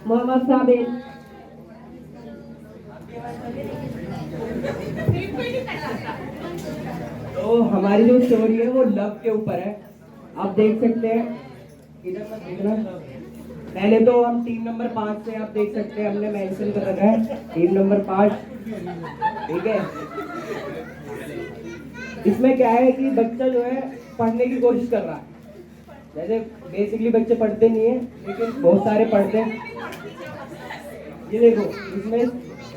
मोहम्मद साबिर। तो हमारी जो स्टोरी है वो लव के ऊपर है। आप देख सकते हैं, इधर मत देखना। पहले तो हम टीम नंबर 5 से आप देख सकते हैं हमने मेंशन कर रखा है टीम नंबर 5। ठीक है, इसमें क्या है कि बच्चा जो है पढ़ने की कोशिश कर रहा है। जैसे बेसिकली बच्चे पढ़ते नहीं है लेकिन बहुत सारे पढ़ते हैं। ये देखो, इसमें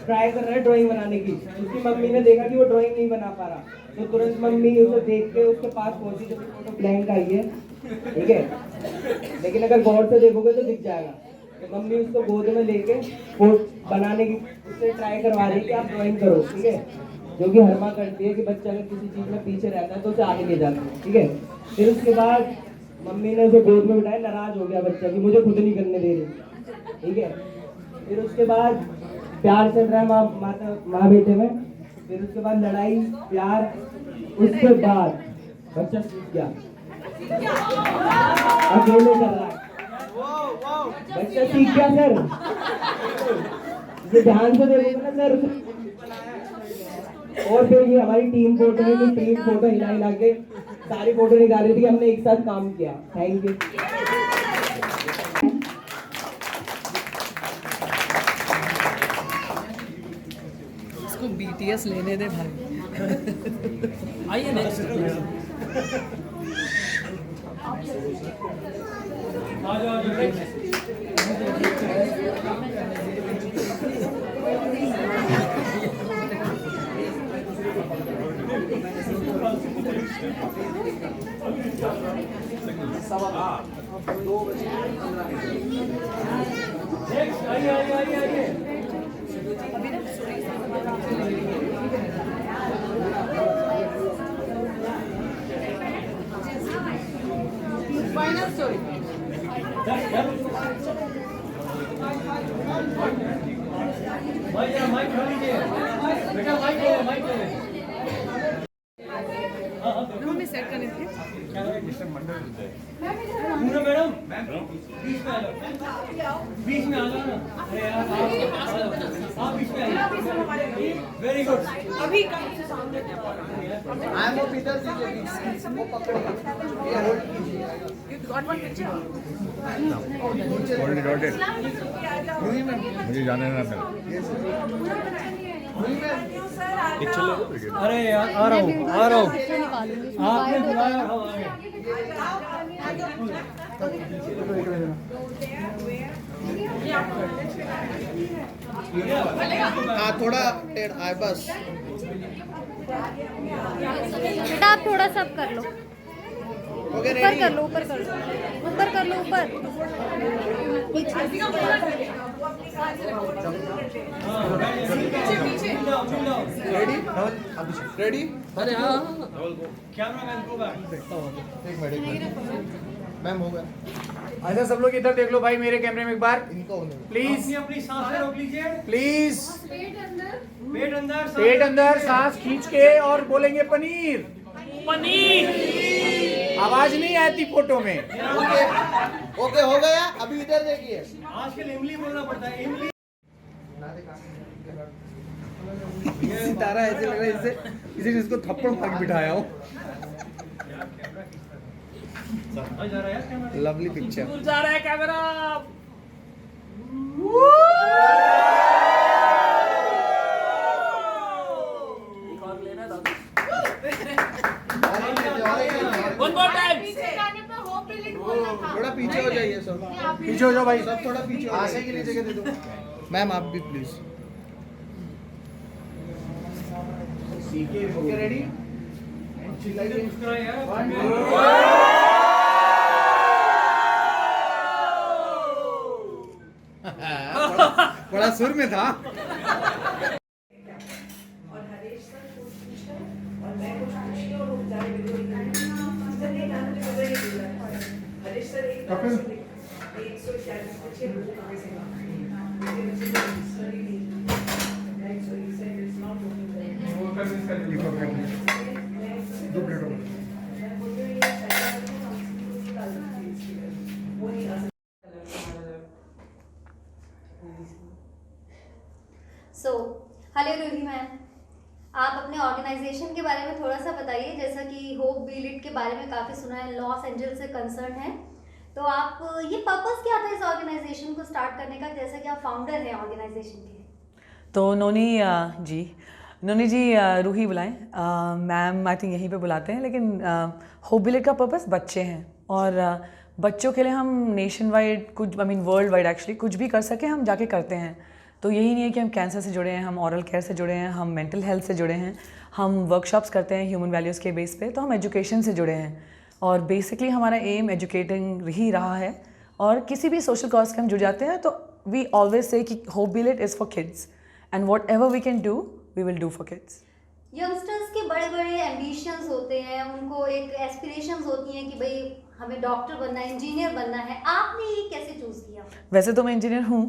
ट्राई कर रहा है ड्राइंग बनाने की। उसकी मम्मी ने देखा कि वो ड्राइंग नहीं बना पा रहा, तो तुरंत मम्मी उसे देख के उसके पास पहुंची तो फोटो ब्लैंक आई है। ठीक है, लेकिन अगर गौर से देखोगे तो दिख जाएगा कि मम्मी उसको गोद में लेके वो बनाने की उससे ट्राई करवा रही है कि आप ड्राइंग करो। ठीक है, जो कि हर माँ करती है कि बच्चा अगर किसी चीज में पीछे रहता है तो उसे आगे ले जाती है। ठीक है, फिर उसके बाद मम्मी ने उसे गोद में बिठाया, नाराज हो गया बच्चा कि मुझे खुद नहीं करने दे रही। ठीक है, फिर उसके बाद प्यार चल रहा है माँ बेटे में। फिर उसके बाद लड़ाई, प्यार। उसके बाद बच्चा सीख गया, अकेले चल रहा है। बच्चा सीख गया सर, ये ध्यान से देखोगे ना सर। और फिर ये हमारी टीम फोटो है, जो टीम फोटो हिला हिला के सारी फोटो निकाली थी, हमने एक साथ काम किया। Thank you. इसको BTS लेने दे भाई। आइए नेक्स्ट। आ जाओ फाइनल स्टोरी। माइक बेटा, माइक में सेट करने थे। मैडम बीच में आ जाओ ना। अरे यार आप बीच में आइए। Very good. अभी सामने आई एम पीटर जी वो पकड़िए, ये होल्ड कीजिए। You got one picture already dotted. मुझे जाने ना मिला। अरे यार आ रहा हूँ आपने बुलाया हम आ गए। हाँ थोड़ा टेढ़ आए बस। बेटा आप थोड़ा सा कर लो, ऊपर कर लो, ऊपर कर लो, ऊपर कर लो, ऊपर। Ready ready. अरे हाँ, कैमरामैन को एक मिनट मैम हो गया। अच्छा सब लोग इधर देख लो भाई, मेरे कैमरे में एक बार इनको प्लीज। अपनी सांसें रोक लीजिए प्लीज पेट अंदर सांस खींच के और बोलेंगे पनीर। पनीर आवाज नहीं आती फोटो में। ओके हो गया। अभी इधर देखिए, आजकल इमली बोलना पड़ता है। इमली सितारा ऐसे लग रहा है जैसे किसी ने इसको थप्पड़ मार के बिठाया हो। लवली पिक्चर जा रहा है कैमरा। One more time. थोड़ा पीछे हो जाइए सब। पीछे हो जाओ भाई, सब थोड़ा पीछे हो आशा के लिए जगह दे दो। मैम आप भी प्लीज। Okay ready. बड़ा सुर में था। वाले रूही मैम, आप अपने ऑर्गेनाइजेशन के बारे में थोड़ा सा बताइए। जैसा कि होप बी लिट के बारे में काफ़ी सुना है, लॉस एंजल्स से कंसर्न है, तो आप ये पर्पस क्या था इस ऑर्गेनाइजेशन को स्टार्ट करने का, जैसा कि आप फाउंडर हैं ऑर्गेनाइजेशन के? तो नोनी जी रूही बुलाएं, मैम आई थिंक यहीं पे बुलाते हैं, लेकिन होप बी लिट का पर्पस बच्चे हैं और बच्चों के लिए हम नेशन वाइड कुछ, I mean world wide actually कुछ भी कर सके हम जाके करते हैं। तो यही नहीं है कि हम कैंसर से जुड़े हैं, हम ओरल केयर से जुड़े हैं, हम मेंटल हेल्थ से जुड़े हैं, हम वर्कशॉप्स करते हैं ह्यूमन वैल्यूज़ के बेस पे, तो हम एजुकेशन से जुड़े हैं और बेसिकली हमारा एम एजुकेटिंग ही रहा है। और किसी भी सोशल कॉज के हम जुड़ जाते हैं तो वी ऑलवेज से कि hope be lit is for kids and whatever we can do we will do for kids. Youngsters के बड़े बड़े एम्बिशंस होते हैं, उनको एक एस्पिरेशंस होती हैं कि भाई हमें डॉक्टर बनना है, इंजीनियर बनना है, आपने ये कैसे चूज़ किया? वैसे तो मैं इंजीनियर हूँ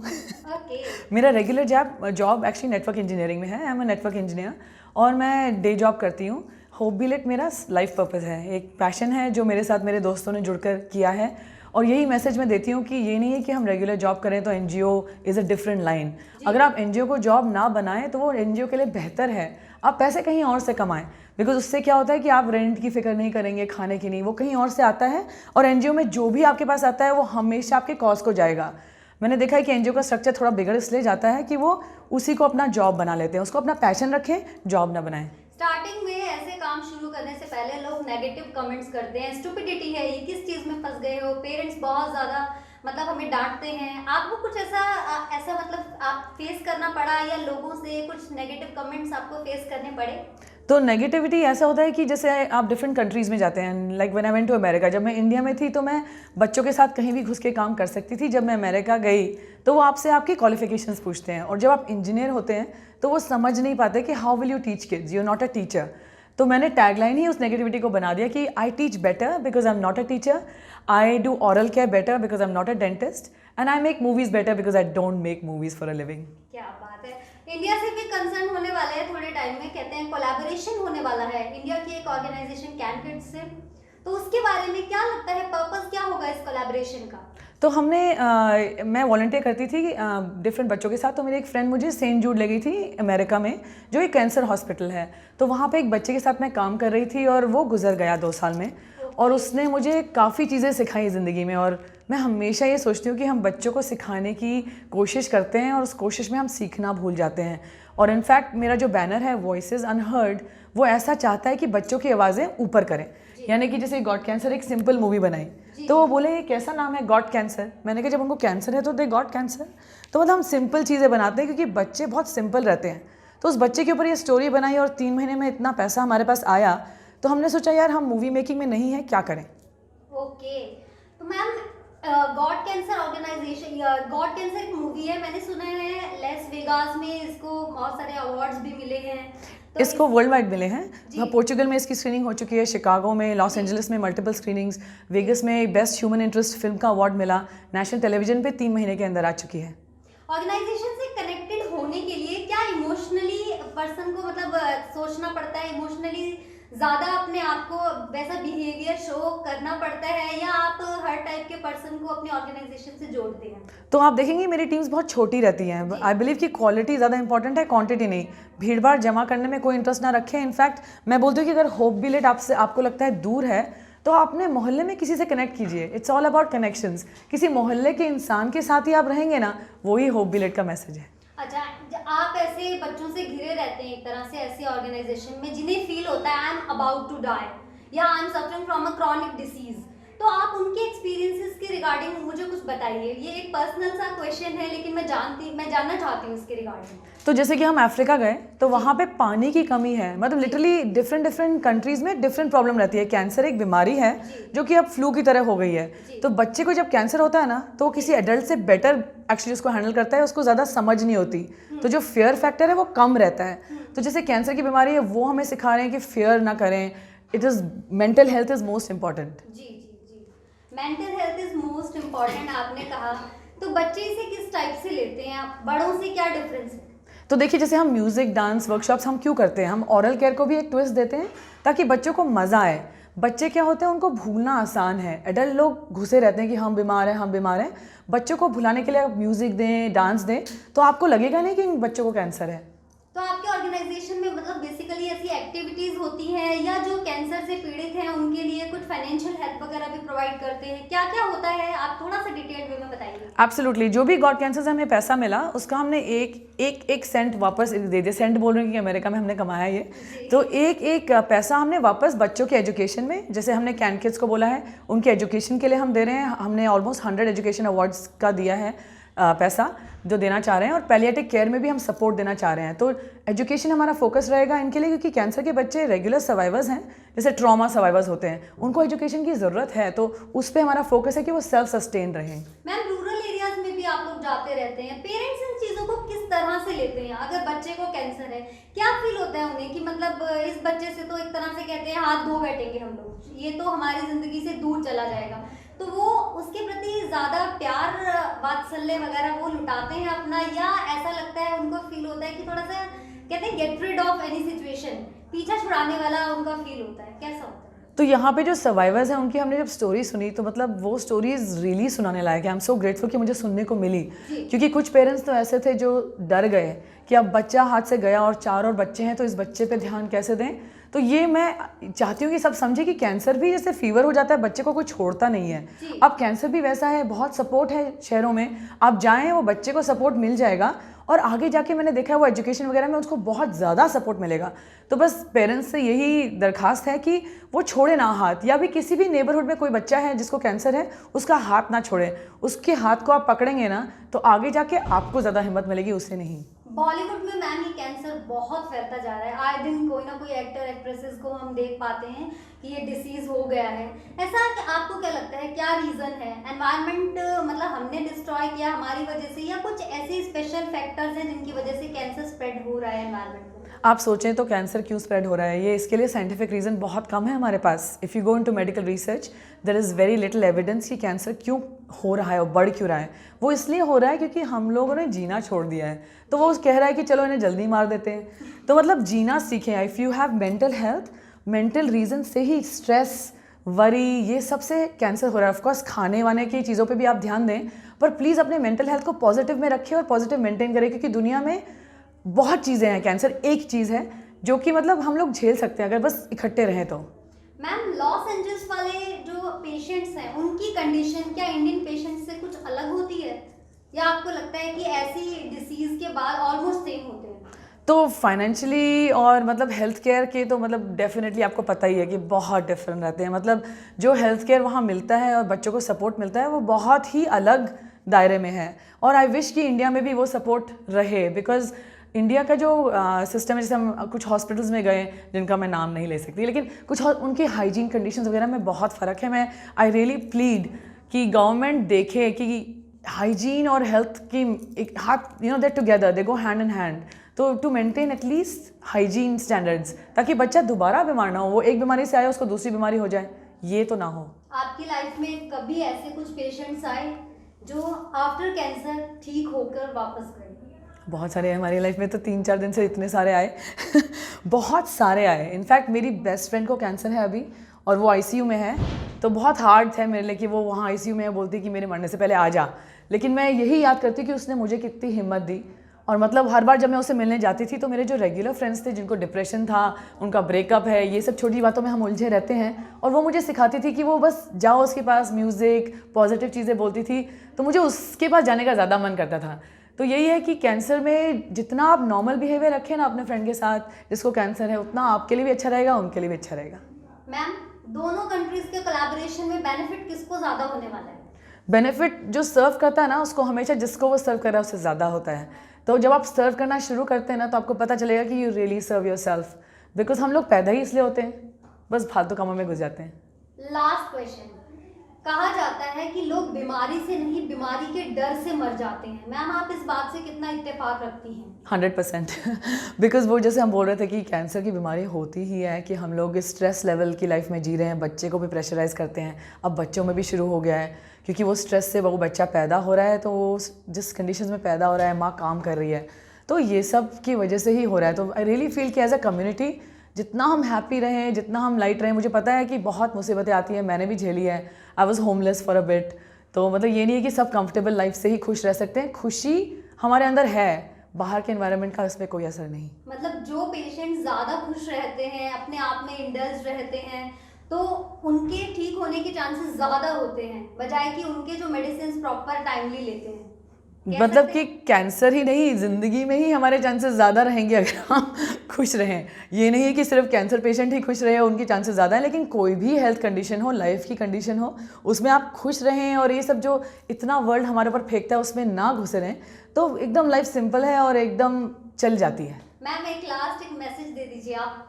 ओके। मेरा regular job actually network engineering में है, I am a network engineer और मैं डे जॉब करती हूँ। होप बी लिट मेरा लाइफ पर्पस है, एक पैशन है जो मेरे साथ मेरे दोस्तों ने जुड़कर किया है और यही मैसेज मैं देती हूँ कि ये नहीं है कि हम रेगुलर जॉब करें तो NGO is a different line. अगर आप एनजीओ को जॉब ना बनाएं तो वो एनजीओ के लिए बेहतर है, आप पैसे कहीं और से कमाएं, बिकॉज उससे क्या होता है कि आप रेंट की फिक्र नहीं करेंगे, खाने की नहीं, वो कहीं और से आता है और एनजीओ में जो भी आपके पास आता है वो हमेशा आपके कॉज को जाएगा। मैंने देखा है कि एनजीओ का स्ट्रक्चर थोड़ा बिगड़ इसलिए जाता है कि वो उसी को अपना जॉब बना लेते हैं, उसको अपना पैशन रखें, जॉब ना बनाएं। स्टार्टिंग में ऐसे काम शुरू करने से पहले लोग नेगेटिव कमेंट्स करते हैं, स्टुपिडिटी है, ये किस चीज़ में फंस गए हो, पेरेंट्स बहुत ज़्यादा मतलब हमें डांटते हैं। आपको कुछ ऐसा मतलब आप फेस करना पड़ा या लोगों से कुछ नेगेटिव कमेंट्स आपको फेस करने पड़े? तो नेगेटिविटी ऐसा होता है कि जैसे आप डिफरेंट कंट्रीज़ में जाते हैं, like when I went to America, जब मैं इंडिया में थी तो मैं बच्चों के साथ कहीं भी घुस के काम कर सकती थी। जब मैं अमेरिका गई तो वो आपसे आपकी क्वालिफिकेशंस पूछते हैं और जब आप इंजीनियर होते हैं तो वो समझ नहीं पाते कि how will you teach kids, you are not a teacher. तो मैंने टैगलाइन ही उस नेगेटिविटी को बना दिया कि I teach better because I am not a teacher, I do oral care better because I am not a dentist, and I make movies better because I don't make movies for a living. क्या बात है। India से भी concern होने वाला है थोड़े time में, कहते हैं कोलैबोरेशन होने वाला है इंडिया की एक ऑर्गेनाइजेशन कैनकिड्स से, तो उसके बारे में क्या लगता है, पर्पस क्या होगा इस कोलैबोरेशन का? तो मैं वॉलंटियर करती थी डिफरेंट बच्चों के साथ, तो मेरी एक फ्रेंड मुझे सेंट जूड ले गई थी अमेरिका में, जो एक कैंसर हॉस्पिटल है। तो वहाँ पे एक बच्चे के साथ मैं काम कर रही थी और वो गुजर गया 2 साल में, और उसने मुझे काफ़ी चीज़ें सिखाई ज़िंदगी में। और मैं हमेशा ये सोचती हूँ कि हम बच्चों को सिखाने की कोशिश करते हैं और उस कोशिश में हम सीखना भूल जाते हैं। और इनफैक्ट मेरा जो बैनर है वॉइसेस अनहर्ड, वो ऐसा चाहता है कि बच्चों की आवाज़ें ऊपर करें, यानी कि जैसे गॉट कैंसर एक सिंपल मूवी बनाई, तो वो बोले ये कैसा नाम है गॉट कैंसर। मैंने कहा जब उनको कैंसर है तो दे गॉट कैंसर। तो मतलब हम सिंपल चीज़ें बनाते हैं क्योंकि बच्चे बहुत सिंपल रहते हैं। तो उस बच्चे के ऊपर ये स्टोरी बनाई और 3 महीने में इतना पैसा हमारे पास आया, तो हमने सोचा यार हम मूवी मेकिंग में नहीं है, क्या करें। ओके, तो ma'am God cancer organization, God cancer एक मूवी है, मैंने सुना है लेस वेगास में इसको बहुत सारे अवार्ड्स भी मिले हैं, तो इसको वर्ल्ड वाइड मिले हैं। पोर्चुगल में इसकी स्क्रीनिंग हो चुकी है, शिकागो में, लॉस एंजलिस में मल्टीपल स्क्रीनिंग्स, वेगस में बेस्ट ह्यूमन इंटरेस्ट फिल्म का अवार्ड मिला, नेशनल टेलीविजन पे 3 महीने के अंदर आ चुकी है। ऑर्गेनाइजेशन से कनेक्टेड होने के लिए क्या इमोशनली पर्सन को मतलब सोचना पड़ता है, इमोशनली ज़्यादा अपने आप को वैसा बिहेवियर शो करना पड़ता है, या आप हर टाइप के पर्सन को अपने ऑर्गेनाइजेशन से जोड़ते हैं? तो आप देखेंगे मेरी टीम्स बहुत छोटी रहती हैं। आई बिलीव कि क्वालिटी ज़्यादा इंपॉर्टेंट है, क्वांटिटी नहीं। भीड़ भाड़ जमा करने में कोई इंटरेस्ट ना रखें। इनफैक्ट मैं बोलती हूँ कि अगर होप बी लिट आपको लगता है दूर है तो आप अपने मोहल्ले में किसी से कनेक्ट कीजिए। It's all about connections. किसी मोहल्ले के इंसान के साथ ही आप रहेंगे ना, वही होप बी लिट का मैसेज है। अच्छा, आप ऐसे बच्चों से घिरे रहते हैं एक तरह से ऐसी ऑर्गेनाइजेशन में जिन्हें फील होता है I am about to die या I am suffering from a chronic disease, तो आप उनके एक्सपीरियंसेस के रिगार्डिंग मुझे कुछ बताइए। ये एक पर्सनल सा क्वेश्चन है लेकिन मैं जानना चाहती हूँ इसके रिगार्डिंग। तो जैसे कि हम अफ्रीका गए तो वहाँ पे पानी की कमी है, मतलब लिटरली डिफरेंट कंट्रीज़ में डिफरेंट प्रॉब्लम रहती है। कैंसर एक बीमारी है जो कि अब फ्लू की तरह हो गई है। तो बच्चे को जब कैंसर होता है ना, तो किसी एडल्ट से बेटर एक्चुअली उसको हैंडल करता है, उसको ज़्यादा समझ नहीं होती, तो जो फियर फैक्टर है वो कम रहता है। तो जैसे कैंसर की बीमारी है वो हमें सिखा रहे हैं कि फियर ना करें। It is mental health is most important. जी, mental health is most important आपने कहा। तो बच्चे इसे किस टाइप से लेते हैं, बड़ों से क्या डिफरेंस है? तो देखिए, जैसे हम म्यूज़िक, डांस, वर्कशॉप्स हम क्यों करते हैं, हम ऑरल केयर को भी एक ट्विस्ट देते हैं ताकि बच्चों को मज़ा आए। बच्चे क्या होते हैं, उनको भूलना आसान है। एडल्ट लोग घुसे रहते हैं कि हम बीमार हैं। बच्चों को भुलाने के लिए आप म्यूज़िक दें, डांस दें, तो आपको लगेगा नहीं कि इन बच्चों को कैंसर है। तो आपके ऑर्गेनाइजेशन में मतलब बेसिकली ऐसी एक्टिविटीज होती हैं या जो कैंसर से पीड़ित हैं उनके लिए कुछ फाइनेंशियल हेल्प वगैरह भी प्रोवाइड करते हैं, क्या क्या होता है, आप थोड़ा सा डिटेल वे में बताइए। एब्सोल्युटली, जो भी गॉड कैंसर से हमें पैसा मिला उसका हमने एक सेंट वापस दे दिया। सेंट बोल रहे हैं कि अमेरिका में हमने कमाया ये, तो एक पैसा हमने वापस बच्चों के एजुकेशन में, जैसे हमने कैन किड्स को बोला है उनके एजुकेशन के लिए हम दे रहे हैं। हमने ऑलमोस्ट 100 एजुकेशन अवार्ड्स का दिया है पैसा जो देना चाह रहे हैं, और पैलिएटिव केयर में भी हम सपोर्ट देना चाह रहे हैं। तो एजुकेशन हमारा फोकस रहेगा इनके लिए, क्योंकि कैंसर के बच्चे रेगुलर सर्वाइवर्स हैं, जैसे ट्रॉमा सर्वाइवर्स होते हैं, उनको एजुकेशन की ज़रूरत है। तो उस पर हमारा फोकस है कि वो सेल्फ सस्टेन रहें। मैम रूरल एरियाज में भी आप लोग जाते रहते हैं, पेरेंट्स इन चीज़ों को किस तरह से लेते हैं? अगर बच्चे को कैंसर है, क्या फील होता है उन्हें कि मतलब इस बच्चे से तो एक तरह से कहते हैं हाथ धो बैठेंगे हम लोग, ये तो हमारी ज़िंदगी से दूर चला जाएगा, तो वो उसके प्रति ज़्यादा प्यार वात्सल्य वगैरह वो लुटाते हैं अपना, या ऐसा लगता है उनको फील होता है कि थोड़ा सा कहते हैं get rid of any situation, पीछा छुड़ाने वाला उनका फील होता है, कैसा होता है? तो यहाँ पे जो सर्वाइवर्स हैं उनकी हमने जब स्टोरी सुनी तो मतलब वो स्टोरीज रियली सुनाने लायक है। आई एम सो ग्रेटफुल कि मुझे सुनने को मिली, क्योंकि कुछ पेरेंट्स तो ऐसे थे जो डर गए कि अब बच्चा हाथ से गया और 4 और बच्चे हैं तो इस बच्चे पे ध्यान कैसे दें। तो ये मैं चाहती हूँ कि सब समझे कि कैंसर भी जैसे फीवर हो जाता है बच्चे को कोई छोड़ता नहीं है, अब कैंसर भी वैसा है। बहुत सपोर्ट है शहरों में, आप जाएँ वो बच्चे को सपोर्ट मिल जाएगा, और आगे जाके मैंने देखा है वो एजुकेशन वगैरह में उसको बहुत ज़्यादा सपोर्ट मिलेगा। तो बस पेरेंट्स से यही दरखास्त है कि वो छोड़े ना हाथ, या भी किसी भी नेबरहुड में कोई बच्चा है जिसको कैंसर है उसका हाथ ना छोड़े। उसके हाथ को आप पकड़ेंगे ना तो आगे जाके आपको ज़्यादा हिम्मत मिलेगी, उसे नहीं। बॉलीवुड में मैम ये कैंसर बहुत फैलता जा रहा है, आए दिन कोई ना कोई एक्टर एक्ट्रेसेस को हम देख पाते हैं कि ये डिसीज हो गया है। ऐसा आपको क्या लगता है, क्या रीज़न है? एनवायरनमेंट मतलब हमने डिस्ट्रॉय किया हमारी वजह से, या कुछ ऐसे स्पेशल फैक्टर्स हैं जिनकी वजह से कैंसर स्प्रेड हो रहा है एनवायरनमेंट में? आप सोचें तो कैंसर क्यों स्प्रेड हो रहा है, ये इसके लिए साइंटिफिक रीज़न बहुत कम है हमारे पास। If you go into medical research there is very little evidence कि कैंसर क्यों हो रहा है और बढ़ क्यों रहा है। वो इसलिए हो रहा है क्योंकि हम लोगों ने जीना छोड़ दिया है। तो वो कह रहा है कि चलो इन्हें जल्दी मार देते हैं, तो मतलब जीना सीखें। If you have mental health, mental reason से ही स्ट्रेस, वरी, ये सबसे कैंसर हो रहा है। ऑफकोर्स खाने वाने की चीज़ों पे भी आप ध्यान दें, पर प्लीज़ अपने मेंटल हेल्थ को पॉजिटिव में रखें और पॉजिटिव मेंटेन करें, क्योंकि दुनिया में बहुत चीज़ें हैं, कैंसर एक चीज़ है जो कि मतलब हम लोग झेल सकते हैं अगर बस इकट्ठे रहें तो। मैम लॉस एंजल्स वाले जो पेशेंट्स हैं उनकी कंडीशन क्या इंडियन पेशेंट्स से कुछ अलग होती है, या आपको लगता है कि ऐसी डिसीज़ के बाद ऑलमोस्ट सेम होते हैं? तो फाइनेंशियली और मतलब हेल्थ केयर के तो मतलब डेफिनेटली आपको पता ही है कि बहुत डिफरेंट रहते हैं। मतलब जो हेल्थ केयर वहाँ मिलता है और बच्चों को सपोर्ट मिलता है वो बहुत ही अलग दायरे में है, और आई विश कि इंडिया में भी वो सपोर्ट रहे। बिकॉज इंडिया का जो सिस्टम है, जैसे हम कुछ हॉस्पिटल्स में गए जिनका मैं नाम नहीं ले सकती, लेकिन कुछ उनकी हाइजीन कंडीशंस वगैरह में बहुत फ़र्क है। मैं आई रियली प्लीड कि गवर्नमेंट देखे कि हाइजीन और हेल्थ की एक हाथ, you know that together they go hand in hand, तो to maintain at least hygiene standards, ताकि बच्चा दोबारा बीमार ना हो, वो एक बीमारी से आए उसको दूसरी बीमारी हो जाए, ये तो ना हो। आपकी लाइफ में कभी ऐसे कुछ पेशेंट्स आए जो आफ्टर कैंसर ठीक होकर वापस गए? बहुत सारे हमारी लाइफ में तो 3-4 दिन से इतने सारे आए बहुत सारे आए। इनफैक्ट मेरी बेस्ट फ्रेंड को कैंसर है अभी और वो आईसीयू में है, तो बहुत हार्ड है मेरे लिए कि वो वहाँ आईसीयू में बोलती कि मेरे मरने से पहले आ जा। लेकिन मैं यही याद करती कि उसने मुझे कितनी हिम्मत दी, और मतलब हर बार जब मैं उससे मिलने जाती थी तो मेरे जो रेगुलर फ्रेंड्स थे जिनको डिप्रेशन था, उनका ब्रेकअप है, ये सब छोटी बातों में हम उलझे रहते हैं, और वो मुझे सिखाती थी कि वो बस जाओ उसके पास, म्यूज़िक, पॉजिटिव चीज़ें बोलती थी, तो मुझे उसके पास जाने का ज़्यादा मन करता था। तो यही है कि कैंसर में जितना आप नॉर्मल बिहेवियर रखें ना अपने फ्रेंड के साथ जिसको कैंसर है, उतना आपके लिए भी अच्छा रहेगा, उनके लिए भी अच्छा रहेगा। मैम दोनों कंट्रीज़ के कोलैबोरेशन में बेनिफिट किसको ज़्यादा होने वाला है? बेनिफिट जो सर्व करता है ना उसको हमेशा जिसको वो सर्व कर रहा है उससे ज़्यादा होता है। तो जब आप सर्व करना शुरू करते हैं ना तो आपको पता चलेगा कि you really serve yourself, because हम लोग पैदा ही इसलिए होते हैं, बस फालतू कामों में घुस जाते हैं। लास्ट क्वेश्चन, कहा जाता है कि लोग बीमारी से नहीं बीमारी के डर से मर जाते हैं, मैम आप इस बात से कितना इत्तेफाक रखती हैं? 100%। बिकॉज वो जैसे हम बोल रहे थे कि कैंसर की बीमारी होती ही है कि हम लोग स्ट्रेस लेवल की लाइफ में जी रहे हैं, बच्चे को भी प्रेशराइज करते हैं, अब बच्चों में भी शुरू हो गया है क्योंकि वो स्ट्रेस से वो बच्चा पैदा हो रहा है, तो वो जिस कंडीशन में पैदा हो रहा है, माँ काम कर रही है, तो ये सब की वजह से ही हो रहा है। तो आई रियली फील कि एज अ कम्युनिटी जितना हम हैप्पी रहें, जितना हम लाइट रहें, मुझे पता है कि बहुत मुसीबतें आती हैं, मैंने भी झेली है, I was homeless for a bit, तो मतलब ये नहीं है कि सब कंफर्टेबल लाइफ से ही खुश रह सकते हैं, खुशी हमारे अंदर है, बाहर के एनवायरनमेंट का इस पर कोई असर नहीं। मतलब जो पेशेंट ज़्यादा खुश रहते हैं, अपने आप में इंडल्ज रहते हैं, तो उनके ठीक होने के चांसेस ज़्यादा होते हैं बजाय कि उनके जो मेडिसिन प्रॉपर टाइमली लेते हैं। कह मतलब सकते कि कैंसर ही नहीं, ज़िंदगी में ही हमारे चांसेस ज़्यादा रहेंगे अगर हम खुश रहें। ये नहीं है कि सिर्फ कैंसर पेशेंट ही खुश रहे, उनके चांसेस ज़्यादा हैं, लेकिन कोई भी हेल्थ कंडीशन हो, लाइफ की कंडीशन हो, उसमें आप खुश रहें और ये सब जो इतना वर्ल्ड हमारे ऊपर फेंकता है उसमें ना घुसे रहें, तो एकदम लाइफ सिंपल है और एकदम चल जाती है। मैम एक मैसेज दे दीजिए आप।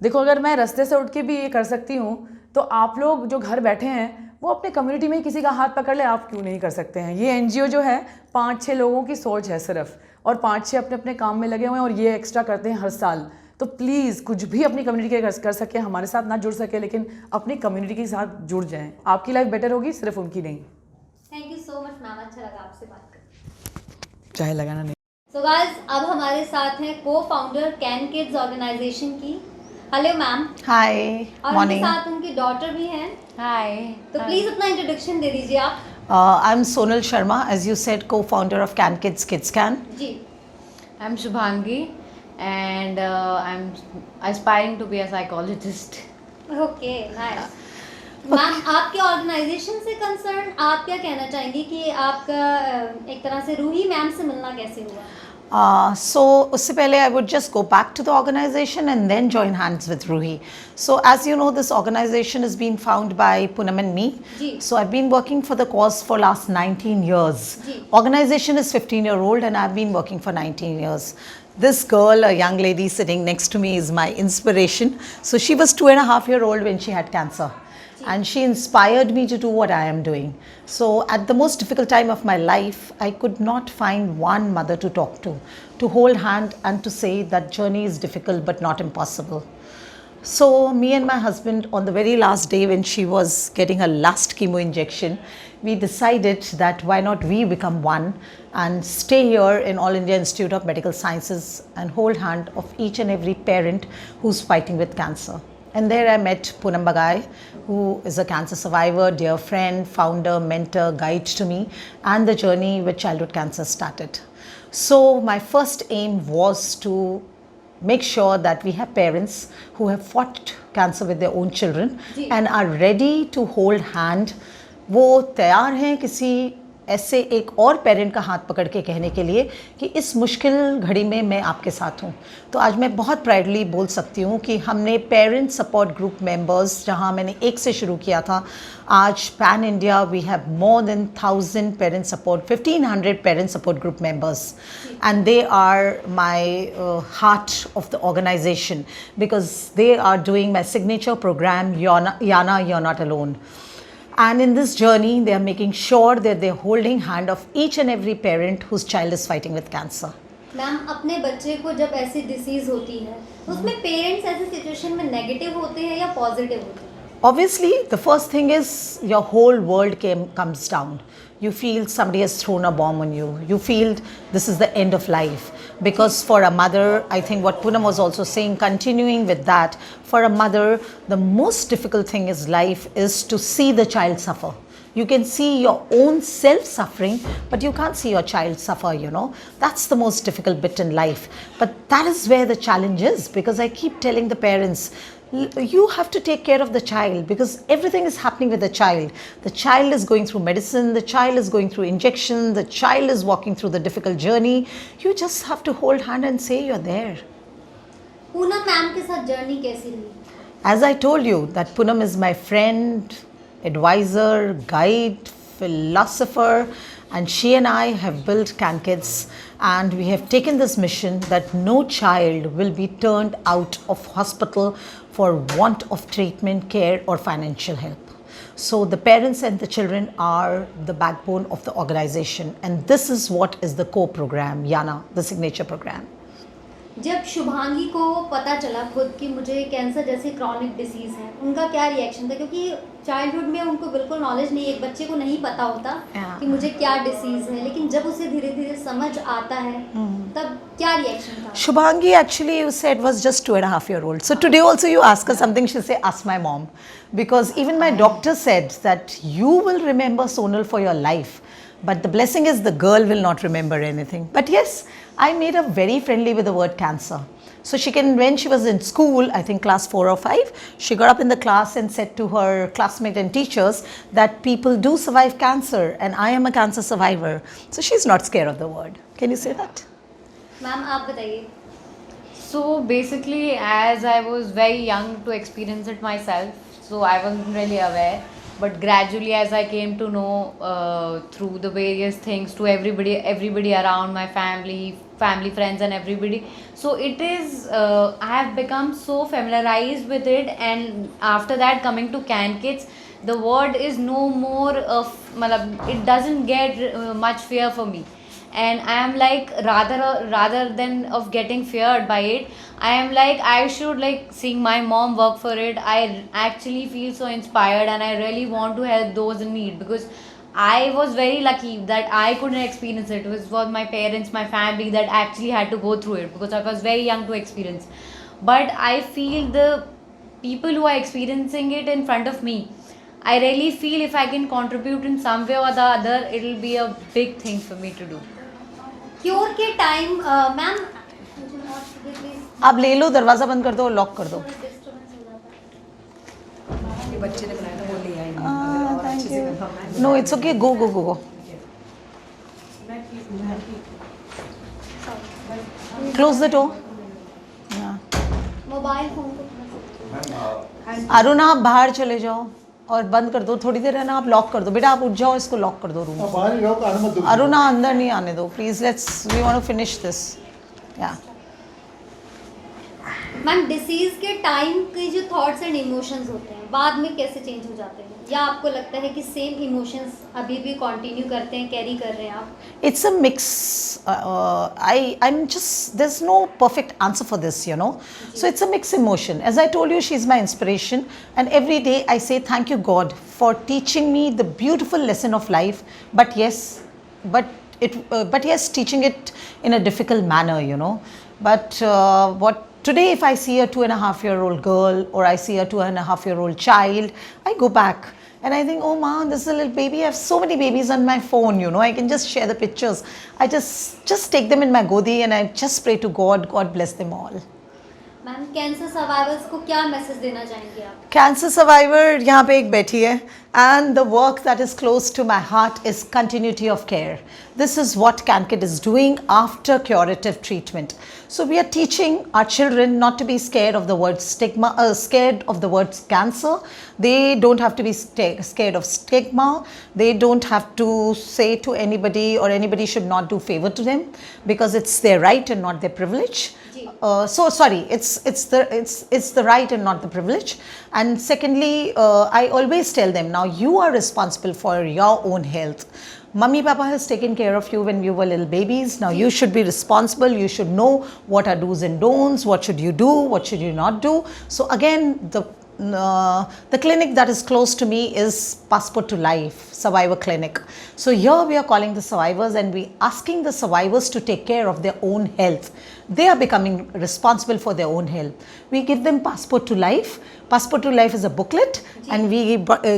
देखो, अगर मैं रास्ते से उठ के भी ये कर सकती हूँ तो आप लोग जो घर बैठे हैं वो अपने कम्युनिटी में किसी का हाथ पकड़ ले, आप क्यों नहीं कर सकते हैं। ये एनजीओ जो है 5-6 लोगों की सोच है सिर्फ, और 5-6 अपने अपने काम में लगे हुए हैं और ये एक्स्ट्रा करते हैं हर साल। तो प्लीज़ कुछ भी अपनी कम्युनिटी के कर सके, हमारे साथ ना जुड़ सके लेकिन अपनी कम्युनिटी के साथ जुड़ जाएं, आपकी लाइफ बेटर होगी, सिर्फ उनकी नहीं। Thank you so much ma'am, अच्छा लगा आपसे बात करके। चाहे लगाना नहीं। सो गाइस, अब हमारे साथ हैं cofounder Can Kids organisation की। Hello ma'am. हाय, और उनके साथ उनकी डॉटर भी हैं। हाय, तो प्लीज अपना इंट्रोडक्शन दे दीजिए आप। I'm Sonal Sharma, as you said, co-founder of Can Kids Kids Can. जी। I'm Shubhangi and I'm aspiring to be a psychologist. Okay, nice. Ma'am आपके ऑर्गेनाइजेशन से कंसर्न आप क्या कहना चाहेंगी कि आपका एक तरह से रूही मैम से मिलना कैसे हुआ? So उससे पहले I would just go back to the organization and then join hands with Ruhi. So as you know, this organization has been founded by Poonam and me. Ji. So I've been working for the cause for last 19 years. Ji. Organization is 15-year-old and I've been working for 19 years. This girl, a young lady sitting next to me, is my inspiration. So she was 2.5-year-old when she had cancer. And she inspired me to do what I am doing. So at the most difficult time of my life, I could not find one mother to talk to hold hand and to say that journey is difficult but not impossible. So me and my husband, on the very last day when she was getting her last chemo injection, we decided that why not we become one and stay here in All India Institute of Medical Sciences and hold hand of each and every parent who's fighting with cancer. And there I met Poonam Bagai, who is a cancer survivor, dear friend, founder, mentor, guide to me, and the journey with childhood cancer started. So my first aim was to make sure that we have parents who have fought cancer with their own children and are ready to hold hand. वो तैयार हैं किसी ऐसे एक और parent का हाथ पकड़ के कहने के लिए कि इस मुश्किल घड़ी में मैं आपके साथ हूँ। तो आज मैं बहुत प्राइडली बोल सकती हूँ कि हमने पेरेंट सपोर्ट ग्रुप मेंबर्स, जहाँ मैंने एक से शुरू किया था, आज pan India we have more than 1000 parent support, 1500 parent support group members, and they are my heart of the organization because they are doing my signature programme याना you're not alone. And in this journey, they are making sure that they're holding hand of each and every parent whose child is fighting with cancer. Ma'am अपने बच्चे को जब ऐसी disease होती है तो उसमें पेरेंट्स ऐसी सिचुएशन में नेगेटिव होते हैं या पॉजिटिव होते हैं? Obviously, the first thing is your whole world comes down. You feel somebody has thrown a bomb on you. You feel this is the end of life. Because for a mother, I think what Poonam was also saying, continuing with that, for a mother, the most difficult thing in life is to see the child suffer. You can see your own self suffering, but you can't see your child suffer, you know. That's the most difficult bit in life. But that is where the challenge is, because I keep telling the parents, you have to take care of the child because everything is happening with the child. The child is going through medicine, the child is going through injection, the child is walking through the difficult journey. You just have to hold hand and say you're there. Poonam ma'am के साथ journey कैसी रही? As I told you, that Poonam is my friend, advisor, guide, philosopher, and she and I have built Can Kids, and we have taken this mission that no child will be turned out of hospital for want of treatment, care or financial help. So the parents and the children are the backbone of the organization, and this is what is the core program, Yana, the signature program. जब शुभांगी को पता चला खुद कि मुझे cancer जैसी chronic disease है, उनका क्या रिएक्शन था? क्योंकि चाइल्डहुड में उनको बिल्कुल नॉलेज नहीं, एक बच्चे को नहीं पता होता कि मुझे क्या डिसीज है, लेकिन जब उसे धीरे धीरे समझ आता है तब क्या रिएक्शन था? Shubhangi actually, you said, was just 2.5-year-old. So today also you ask her something, she'll say, ask my mom. Because even my doctor said that you will remember Sonal for your life. But the blessing is the girl will not remember anything. But yes, I made her very friendly with the word cancer. So she can, when she was in school, I think class 4 or 5, she got up in the class and said to her classmates and teachers that people do survive cancer and I am a cancer survivor. So she's not scared of the word. Can you say that? Ma'am आप बताइए. So basically, as I was very young to experience it myself, so I wasn't really aware. But gradually, as I came to know through the various things to everybody around my family, friends, and everybody, so it is. I have become so familiarized with it, and after that, coming to Can Kids, the word is no more of. It doesn't get much fear for me. And I am like rather than of getting feared by it, I am like I should like seeing my mom work for it. I actually feel so inspired and I really want to help those in need, because I was very lucky that I couldn't experience it. It was my parents, my family that actually had to go through it, because I was very young to experience. But I feel the people who are experiencing it in front of me, I really feel if I can contribute in some way or the other, it will be a big thing for me to do. Cure के time ma'am please. आप ले लो, दरवाज़ा बंद कर दो और lock कर दो. बच्चे ने बनाया था वो ले आए. No, it's okay. Go. Close the door. Yeah. Mobile phone को अरुणा, आप बाहर चले जाओ और बंद कर दो. थोड़ी देर है ना, आप लॉक कर दो. बेटा आप उठ जाओ, इसको लॉक कर दो रूम. अरुणा अंदर नहीं आने दो please. We want to finish this. Yeah ma'am, disease के टाइम के जो थॉट्स एंड इमोशंस होते हैं बाद में कैसे चेंज हो जाते हैं, या आपको लगता है कि सेम इमोशंस अभी भी कंटिन्यू करते हैं, कैरी कर रहे हैं आप? It's a mix. There's no perfect answer for this, you know. So it's a mixed emotion. As I told you, she's my inspiration. And every day I say, thank you, God, for teaching me the beautiful lesson of life. But yes, teaching it in a difficult manner, you know. But today, if I see a 2.5-year-old girl or I see a 2.5-year-old child, I go back. And I think, oh ma, this is a little baby. I have so many babies on my phone, you know. I can just share the pictures. I just take them in my godi and I just pray to God. God bless them all. Ma'am, cancer survivors को क्या message देना चाहेंगे आप? Cancer survivor यहाँ पे एक बैठी है. And the work that is close to my heart is continuity of care. This is what CanKid is doing after curative treatment. So we are teaching our children not to be scared of the word stigma, scared of the word cancer. They don't have to be scared of stigma. They don't have to say to anybody, or anybody should not do favor to them, because it's their right and not their privilege. It's the right and not the privilege. And secondly, I always tell them, now you are responsible for your own health. Mummy Papa has taken care of you when you were little babies. Now you should be responsible. You should know what are do's and don'ts. What should you do? What should you not do? So again, the clinic that is close to me is Passport to Life Survivor Clinic. So here we are calling the survivors and we asking the survivors to take care of their own health. They are becoming responsible for their own health. We give them Passport to Life. Passport to Life is a booklet and we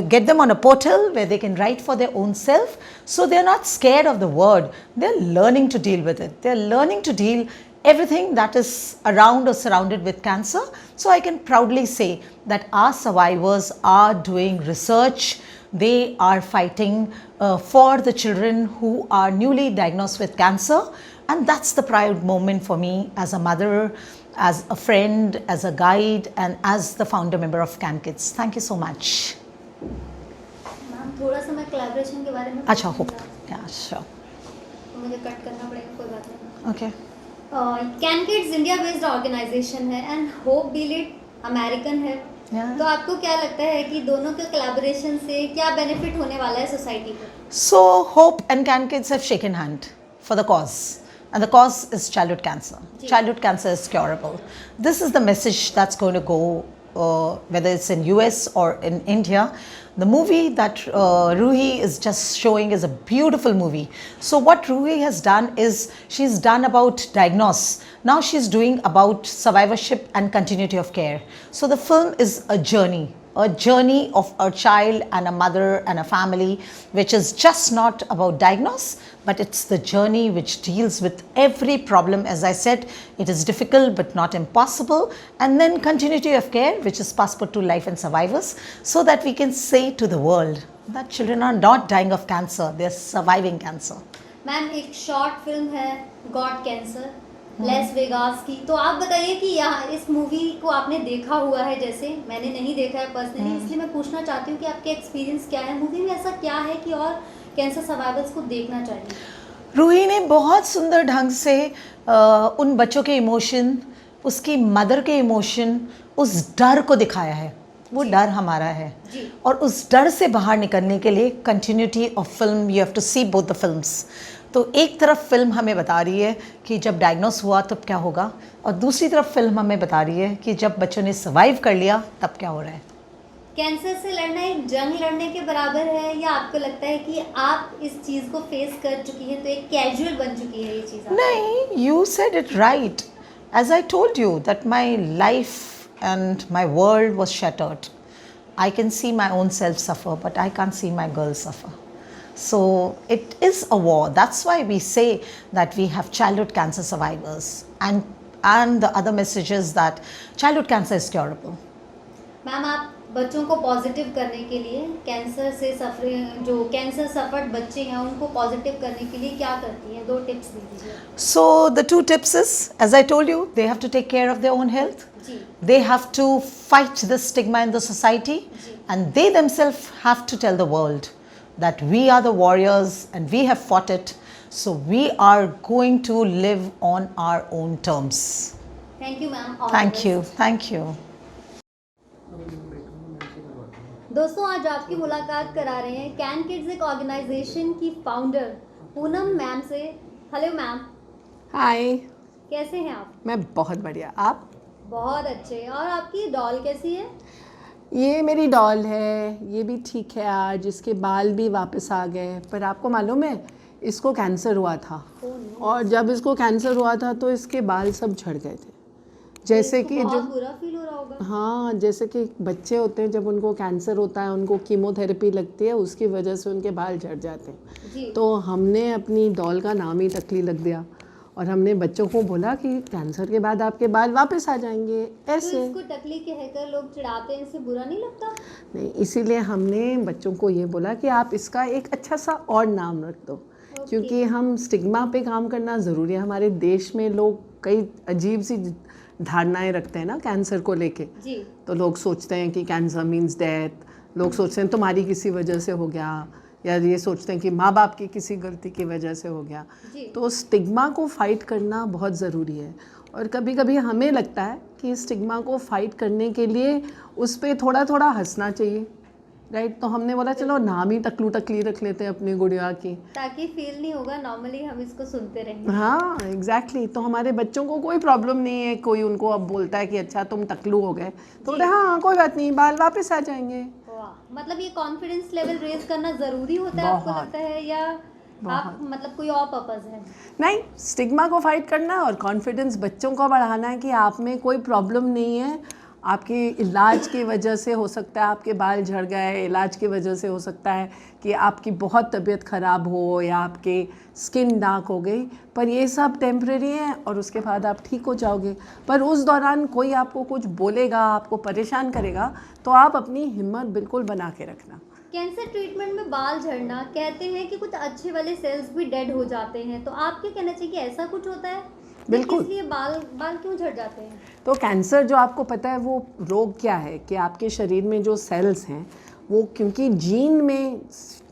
get them on a portal where they can write for their own self. So they're not scared of the word. They're learning to deal with it. They're learning to deal everything that is around or surrounded with cancer. So I can proudly say that our survivors are doing research. They are fighting for the children who are newly diagnosed with cancer. And that's the proud moment for me as a mother, as a friend, as a guide, and as the founder member of CanKids. Thank you so much. Ma'am, थोड़ा सा मैं collaboration के बारे में. अच्छा, hope. Yeah, sure. मुझे cut करना पड़ेगा, कोई बात नहीं. Okay. CanKids India based organization है एंड होप बिलीट अमेरिकन है. तो आपको क्या लगता है कि दोनों के कोलैबोरेशन से क्या बेनिफिट होने वाला है सोसाइटी को? So Hope and CanKids have shaken hand for the cause. And the cause is childhood cancer. Childhood cancer is curable. This is the message that's going to go, whether it's in US or in India. The movie that Ruhi is just showing is a beautiful movie. So what Ruhi has done is she's done about diagnose. Now she's doing about survivorship and continuity of care. So the film is a journey. a journey of a child and a mother and a family, which is just not about diagnose, but it's the journey which deals with every problem. As I said, it is difficult but not impossible. And then continuity of care, which is passport to life and survivors, so that we can say to the world that children are not dying of cancer, they're surviving cancer. Ma'am एक short film है God cancer less Vegas की, तो आप बताइए कि यहाँ इस movie को आपने देखा हुआ है, जैसे मैंने नहीं देखा है पर्सनली, इसलिए मैं पूछना चाहती हूँ कि आपके एक्सपीरियंस क्या है, मूवी में ऐसा क्या है कि और कैंसर सर्वाइवर्स को देखना चाहिए। रूही ने बहुत सुंदर ढंग से उन बच्चों के इमोशन, उसकी मदर के इमोशन, उस डर को दिखाया है। वो डर हमारा है और उस डर से बाहर निकलने के लिए continuity of film, you have to see both the films. तो एक तरफ फिल्म हमें बता रही है कि जब डायग्नोस हुआ तब क्या होगा, और दूसरी तरफ फिल्म हमें बता रही है कि जब बच्चों ने सर्वाइव कर लिया तब क्या हो रहा है। कैंसर से लड़ना एक जंग लड़ने के बराबर है, या आपको लगता है कि आप इस चीज़ को फेस कर चुकी हैं तो एक कैजुअल बन चुकी है ये चीज़? नहीं, you said it right. As I told you that my life and my world was shattered. I can see my own self suffer, but I can't see my girl suffer. So it is a war. That's why we say that we have childhood cancer survivors, and the other message is that childhood cancer is curable. Ma'am आप बच्चों को positive करने के लिए, cancer से जो cancer suffered बच्चे हैं उनको पॉजिटिव करने के लिए क्या करती हैं? 2 टिप्स दे दीजिए। So the 2 tips is, as I told you, they have to take care of their own health. They have to fight the stigma in the society, and they themselves have to tell the world that we are the warriors and we have fought it, so we are going to live on our own terms. Thank you ma'am. Thank you. Thank you. दोस्तों आज आपकी मुलाकात करा रहे हैं Can Kids एक organisation की founder Poonam ma'am से। Hello ma'am. हाय, कैसे हैं आप? मैं बहुत बढ़िया, आप? बहुत अच्छे। और आपकी डॉल कैसी है? ये मेरी डॉल है, ये भी ठीक है आज, इसके बाल भी वापस आ गए। पर आपको मालूम है इसको कैंसर हुआ था, और जब इसको कैंसर हुआ था तो इसके बाल सब झड़ गए थे। जैसे कि जो बुरा फील हो रहा होगा। हाँ, जैसे कि बच्चे होते हैं जब उनको कैंसर होता है, उनको कीमोथेरेपी लगती है, उसकी वजह से उनके बाल झड़ जाते हैं। तो हमने अपनी डॉल का नाम ही टकली रख दिया, और हमने बच्चों को बोला कि कैंसर के बाद आपके बाल वापस आ जाएंगे। ऐसे तो इसको टकली कहकर लोग चिढ़ाते हैं, इससे बुरा नहीं लगता? नहीं, इसीलिए हमने बच्चों को ये बोला कि आप इसका एक अच्छा सा और नाम रख दो, क्योंकि हम स्टिग्मा पे काम करना ज़रूरी है। हमारे देश में लोग कई अजीब सी धारणाएं रखते हैं ना कैंसर को लेके। तो लोग सोचते हैं कि कैंसर मीन्स डेथ, लोग सोचते हैं तुम्हारी किसी वजह से हो गया, या ये सोचते हैं कि माँ बाप की किसी गलती की वजह से हो गया। तो स्टिग्मा को फाइट करना बहुत ज़रूरी है, और कभी कभी हमें लगता है कि स्टिग्मा को फाइट करने के लिए उस पर थोड़ा थोड़ा हंसना चाहिए, राइट? तो हमने बोला चलो नाम ही टकलू टकली रख लेते हैं अपनी गुड़िया की, ताकि फील नहीं होगा, नॉर्मली हम इसको सुनते रहेंगे। हाँ एग्जैक्टली। तो हमारे बच्चों को कोई प्रॉब्लम नहीं है, कोई उनको अब बोलता है कि अच्छा तुम टकलू हो गए तो बोले हाँ कोई बात नहीं, बाल वापस आ जाएंगे। मतलब ये कॉन्फिडेंस लेवल रेज करना ज़रूरी होता है, आपको लगता है, या आप मतलब कोई और पर्पस है? नहीं, स्टिग्मा को फाइट करना और कॉन्फिडेंस बच्चों को बढ़ाना है कि आप में कोई प्रॉब्लम नहीं है। आपके इलाज की वजह से हो सकता है आपके बाल झड़ गए, इलाज की वजह से हो सकता है कि आपकी बहुत तबीयत ख़राब हो या आपके स्किन डार्क हो गई, पर ये सब टेम्परेरी है और उसके बाद आप ठीक हो जाओगे। पर उस दौरान कोई आपको कुछ बोलेगा, आपको परेशान करेगा, तो आप अपनी हिम्मत बिल्कुल बना के रखना। कैंसर ट्रीटमेंट में बाल झड़ना, कहते हैं कि कुछ अच्छे वाले सेल्स भी डेड हो जाते हैं, तो आप क्या कहना चाहिए कि ऐसा कुछ होता है? बिल्कुल। इसलिए बाल क्यों झड़ जाते हैं? तो कैंसर जो आपको पता है वो रोग क्या है कि आपके शरीर में जो सेल्स हैं वो क्योंकि जीन में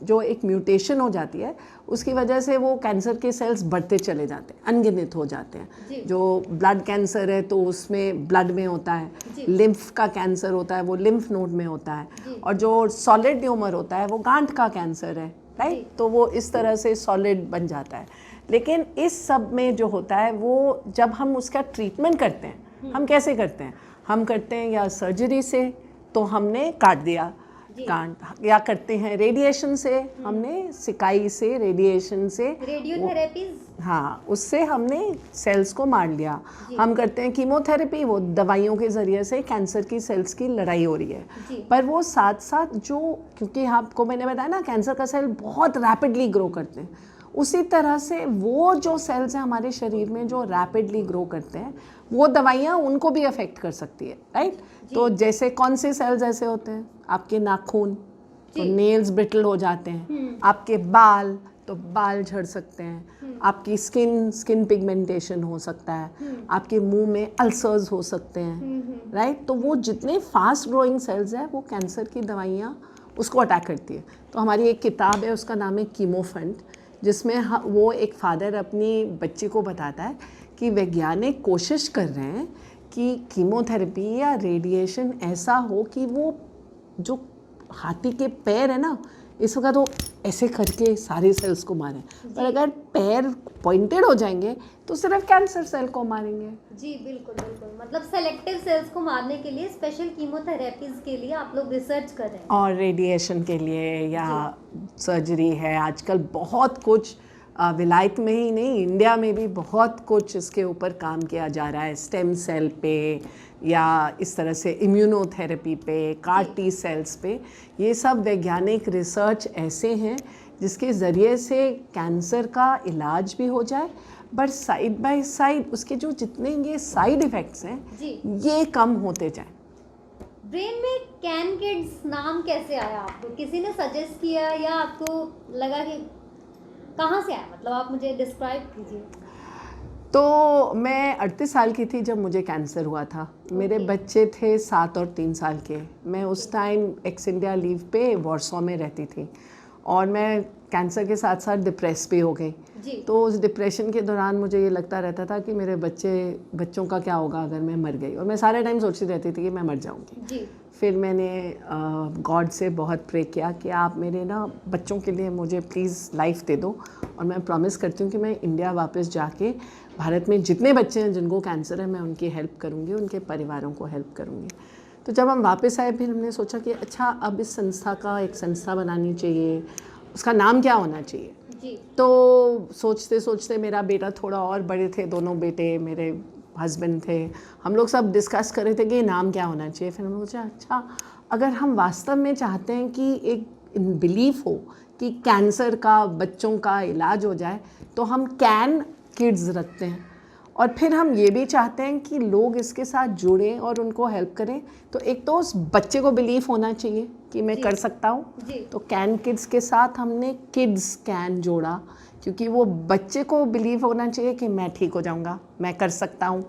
जो एक म्यूटेशन हो जाती है उसकी वजह से वो कैंसर के सेल्स बढ़ते चले जाते हैं, अनगिनत हो जाते हैं। जो ब्लड कैंसर है तो उसमें ब्लड में होता है, लिम्फ का कैंसर होता है वो लिम्फ नोड में होता है, और जो सॉलिड ट्यूमर होता है वो गांठ का कैंसर है, राइट? तो वो इस तरह से सॉलिड बन जाता है। लेकिन इस सब में जो होता है वो जब हम उसका ट्रीटमेंट करते हैं, हम कैसे करते हैं? हम करते हैं या सर्जरी से, तो हमने काट दिया गांठ, या करते हैं रेडिएशन से, हमने सिकाई से रेडिएशन से, हाँ, उससे हमने सेल्स को मार लिया। हम करते हैं कीमोथेरेपी, वो दवाइयों के ज़रिए से कैंसर की सेल्स की लड़ाई हो रही है। पर वो साथ साथ जो, क्योंकि आपको मैंने बताया ना कैंसर का सेल बहुत रैपिडली ग्रो करते हैं, उसी तरह से वो जो सेल्स हैं हमारे शरीर में जो रैपिडली ग्रो करते हैं, वो दवाइयाँ उनको भी अफेक्ट कर सकती है, राइट। तो जैसे कौन से सेल्स ऐसे होते हैं, आपके नाखून, तो नेल्स ब्रिटल हो जाते हैं, आपके बाल, तो बाल झड़ सकते हैं, आपकी स्किन पिगमेंटेशन हो सकता है, आपके मुंह में अल्सर्स हो सकते हैं, राइट। तो वो जितने फास्ट ग्रोइंग सेल्स हैं वो कैंसर की दवाइयाँ उसको अटैक करती है। तो हमारी एक किताब है, उसका नाम है कीमो फंड, जिसमें वो एक फादर अपनी बच्ची को बताता है कि वैज्ञानिक कोशिश कर रहे हैं कि कीमोथेरेपी या रेडिएशन ऐसा हो कि वो जो हाथी के पैर है ना, इस वक्त वो ऐसे करके सारे सेल्स को मारें, पर अगर पैर पॉइंटेड हो जाएंगे तो सिर्फ कैंसर सेल को मारेंगे। जी बिल्कुल बिल्कुल, मतलब सेलेक्टिव सेल्स को मारने के लिए स्पेशल कीमोथेरेपीज के लिए आप लोग रिसर्च कर रहे हैं, और रेडिएशन के लिए या सर्जरी है आजकल बहुत कुछ, विलायत में ही नहीं इंडिया में भी बहुत कुछ इसके ऊपर काम किया जा रहा है, स्टेम सेल पे या इस तरह से इम्यूनोथेरेपी पे, कार टी सेल्स पे। ये सब वैज्ञानिक रिसर्च ऐसे हैं जिसके ज़रिए से कैंसर का इलाज भी हो जाए, बट साइड बाय साइड उसके जो जितने ये साइड इफ़ेक्ट्स हैं ये कम होते जाएं। ब्रेन में कैन किड्स नाम कैसे आया आपको? किसी ने सजेस्ट किया या आपको लगा कि कहाँ से आया? मतलब आप मुझे डिस्क्राइब कीजिए। तो मैं 38 साल की थी जब मुझे कैंसर हुआ था। मेरे बच्चे थे 7 और 3 साल के। मैं उस टाइम एक्स इंडिया लीव पे वॉर्सो में रहती थी और मैं कैंसर के साथ साथ डिप्रेस भी हो गई। तो उस डिप्रेशन के दौरान मुझे ये लगता रहता था कि मेरे बच्चों का क्या होगा अगर मैं मर गई, और मैं सारे टाइम सोचती रहती थी कि मैं मर जाऊंगी। फिर मैंने गॉड से बहुत प्रे किया कि आप मेरे ना बच्चों के लिए मुझे प्लीज़ लाइफ दे दो, और मैं प्रॉमिस करती हूँ कि मैं इंडिया वापस जाके भारत में जितने बच्चे हैं जिनको कैंसर है मैं उनकी हेल्प करूँगी, उनके परिवारों को हेल्प करूँगी। तो जब हम वापस आए फिर हमने सोचा कि अच्छा अब इस संस्था का एक संस्था बनानी चाहिए, उसका नाम क्या होना चाहिए। तो सोचते सोचते मेरा बेटा थोड़ा और बड़े थे, दोनों बेटे मेरे हस्बैंड थे, हम लोग सब डिस्कस कर रहे थे कि ये नाम क्या होना चाहिए। फिर हमने सोचा अच्छा अगर हम वास्तव में चाहते हैं कि एक बिलीफ हो कि कैंसर का बच्चों का इलाज हो जाए तो हम कैन किड्स रखते हैं, और फिर हम ये भी चाहते हैं कि लोग इसके साथ जुड़ें और उनको हेल्प करें। तो एक तो उस बच्चे को बिलीफ होना चाहिए कि मैं कर सकता हूँ, तो कैन किड्स के साथ हमने किड्स कैन जोड़ा, क्योंकि वो बच्चे को बिलीव होना चाहिए कि मैं ठीक हो जाऊंगा, मैं कर सकता हूँ,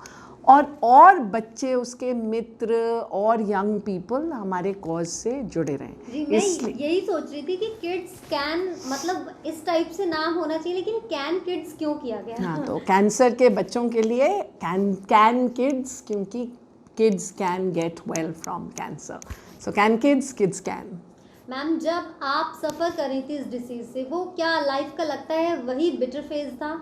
और बच्चे उसके मित्र और यंग पीपल हमारे कॉज से जुड़े रहें। मैं यही सोच रही थी कि किड्स कैन, मतलब इस टाइप से नाम होना चाहिए, लेकिन कैन किड्स क्यों किया गया? हाँ, तो कैंसर के बच्चों के लिए कैन किड्स, क्योंकि kids can get well from cancer, so can kids, kids can. Ma'am जब आप सफ़र कर रही थी इस डिसीज़ से, वो क्या लाइफ का लगता है वही बिटर फेज था,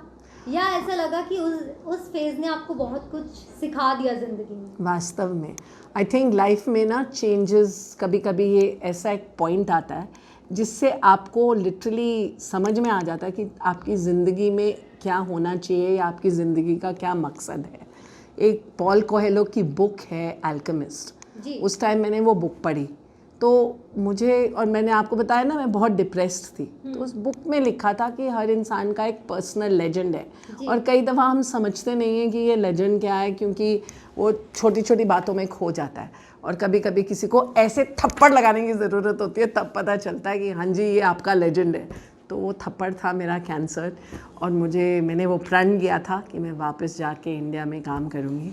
या ऐसा लगा कि उस फेज़ ने आपको बहुत कुछ सिखा दिया ज़िंदगी में? वास्तव में आई थिंक लाइफ में ना चेंजेस, कभी कभी ये ऐसा एक पॉइंट आता है जिससे आपको लिटरली समझ में आ जाता है कि आपकी ज़िंदगी में क्या होना चाहिए या आपकी ज़िंदगी का क्या मकसद है। एक पॉल कोएल्हो की बुक है अल्केमिस्ट, उस टाइम मैंने वो बुक पढ़ी तो मुझे, और मैंने आपको बताया ना मैं बहुत डिप्रेस्ड थी, तो उस बुक में लिखा था कि हर इंसान का एक पर्सनल लेजेंड है, और कई दफ़ा हम समझते नहीं हैं कि ये लेजेंड क्या है, क्योंकि वो छोटी छोटी बातों में खो जाता है, और कभी कभी किसी को ऐसे थप्पड़ लगाने की ज़रूरत होती है तब पता चलता है कि हाँ जी ये आपका लेजेंड है। तो वो थप्पड़ था मेरा कैंसर, और मैंने वो प्रण किया था कि मैं वापस जाके इंडिया में काम करूँगी।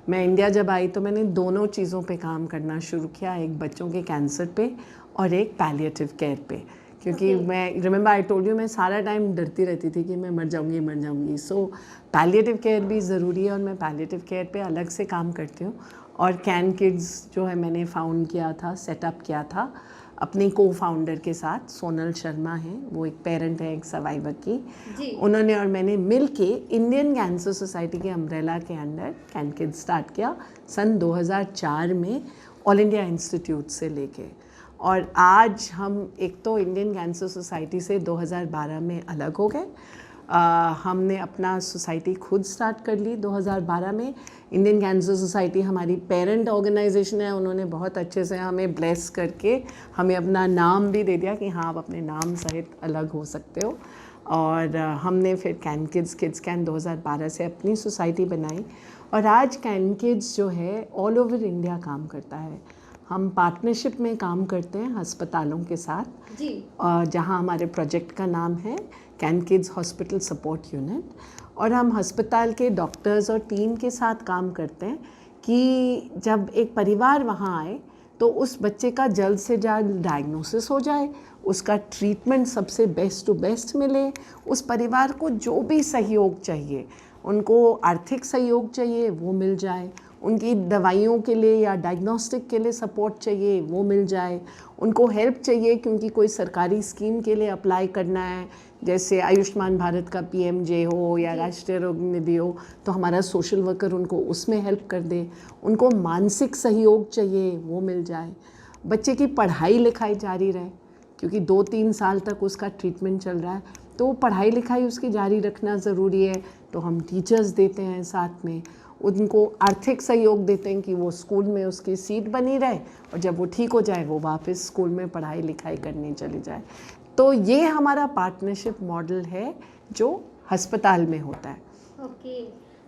मैं इंडिया जब आई तो मैंने दोनों चीज़ों पे काम करना शुरू किया, एक बच्चों के कैंसर पे और एक पैलिएटिव केयर पे, क्योंकि मैं रिमेंबर आई टोल्ड यू मैं सारा टाइम डरती रहती थी कि मैं मर जाऊँगी। सो पैलिएटिव केयर भी ज़रूरी है, और मैं पैलिएटिव केयर पे अलग से काम करती हूँ। और कैन किड्स जो है मैंने फाउंड किया था, सेटअप किया था अपनी को फाउंडर के साथ, सोनल शर्मा हैं, वो एक पेरेंट है एक सर्वाइवर की, उन्होंने और मैंने मिल के इंडियन कैंसर सोसाइटी के अम्ब्रेला के अंडर कैन किड्स स्टार्ट किया सन 2004 में ऑल इंडिया इंस्टीट्यूट से लेके। और आज हम एक तो इंडियन कैंसर सोसाइटी से 2012 में अलग हो गए, हमने अपना सोसाइटी खुद स्टार्ट कर ली 2012 में। इंडियन कैंसर सोसाइटी हमारी पेरेंट ऑर्गेनाइजेशन है, उन्होंने बहुत अच्छे से हमें ब्लेस करके हमें अपना नाम भी दे दिया कि हाँ आप अपने नाम सहित अलग हो सकते हो। और हमने फिर कैन किड्स किड्स कैन 2012 से अपनी सोसाइटी बनाई और आज कैन किड्स जो है ऑल ओवर इंडिया काम करता है। हम पार्टनरशिप में काम करते हैं अस्पतालों के साथ जी, जहां हमारे प्रोजेक्ट का नाम है can kids hospital support unit, और हम अस्पताल के डॉक्टर्स और टीम के साथ काम करते हैं कि जब एक परिवार वहां आए तो उस बच्चे का जल्द से जल्द डायग्नोसिस हो जाए, उसका ट्रीटमेंट सबसे बेस्ट टू बेस्ट मिले, उस परिवार को जो भी सहयोग चाहिए, उनको आर्थिक सहयोग चाहिए वो मिल जाए, उनकी दवाइयों के लिए या डायग्नोस्टिक के लिए सपोर्ट चाहिए वो मिल जाए, उनको हेल्प चाहिए क्योंकि कोई सरकारी स्कीम के लिए अप्लाई करना है, जैसे आयुष्मान भारत का PMJ हो या राष्ट्रीय रोग निधि हो, तो हमारा सोशल वर्कर उनको उसमें हेल्प कर दे, उनको मानसिक सहयोग चाहिए वो मिल जाए, बच्चे की पढ़ाई लिखाई जारी रहे क्योंकि 2-3 साल तक उसका ट्रीटमेंट चल रहा है, तो पढ़ाई लिखाई उसकी जारी रखना ज़रूरी है, तो हम टीचर्स देते हैं साथ में, उनको आर्थिक सहयोग देते हैं कि वो स्कूल में उसकी सीट बनी रहे और जब वो ठीक हो जाए वो वापस स्कूल में पढ़ाई लिखाई करने चली जाए। तो ये हमारा पार्टनरशिप मॉडल है जो अस्पताल में होता है। ओके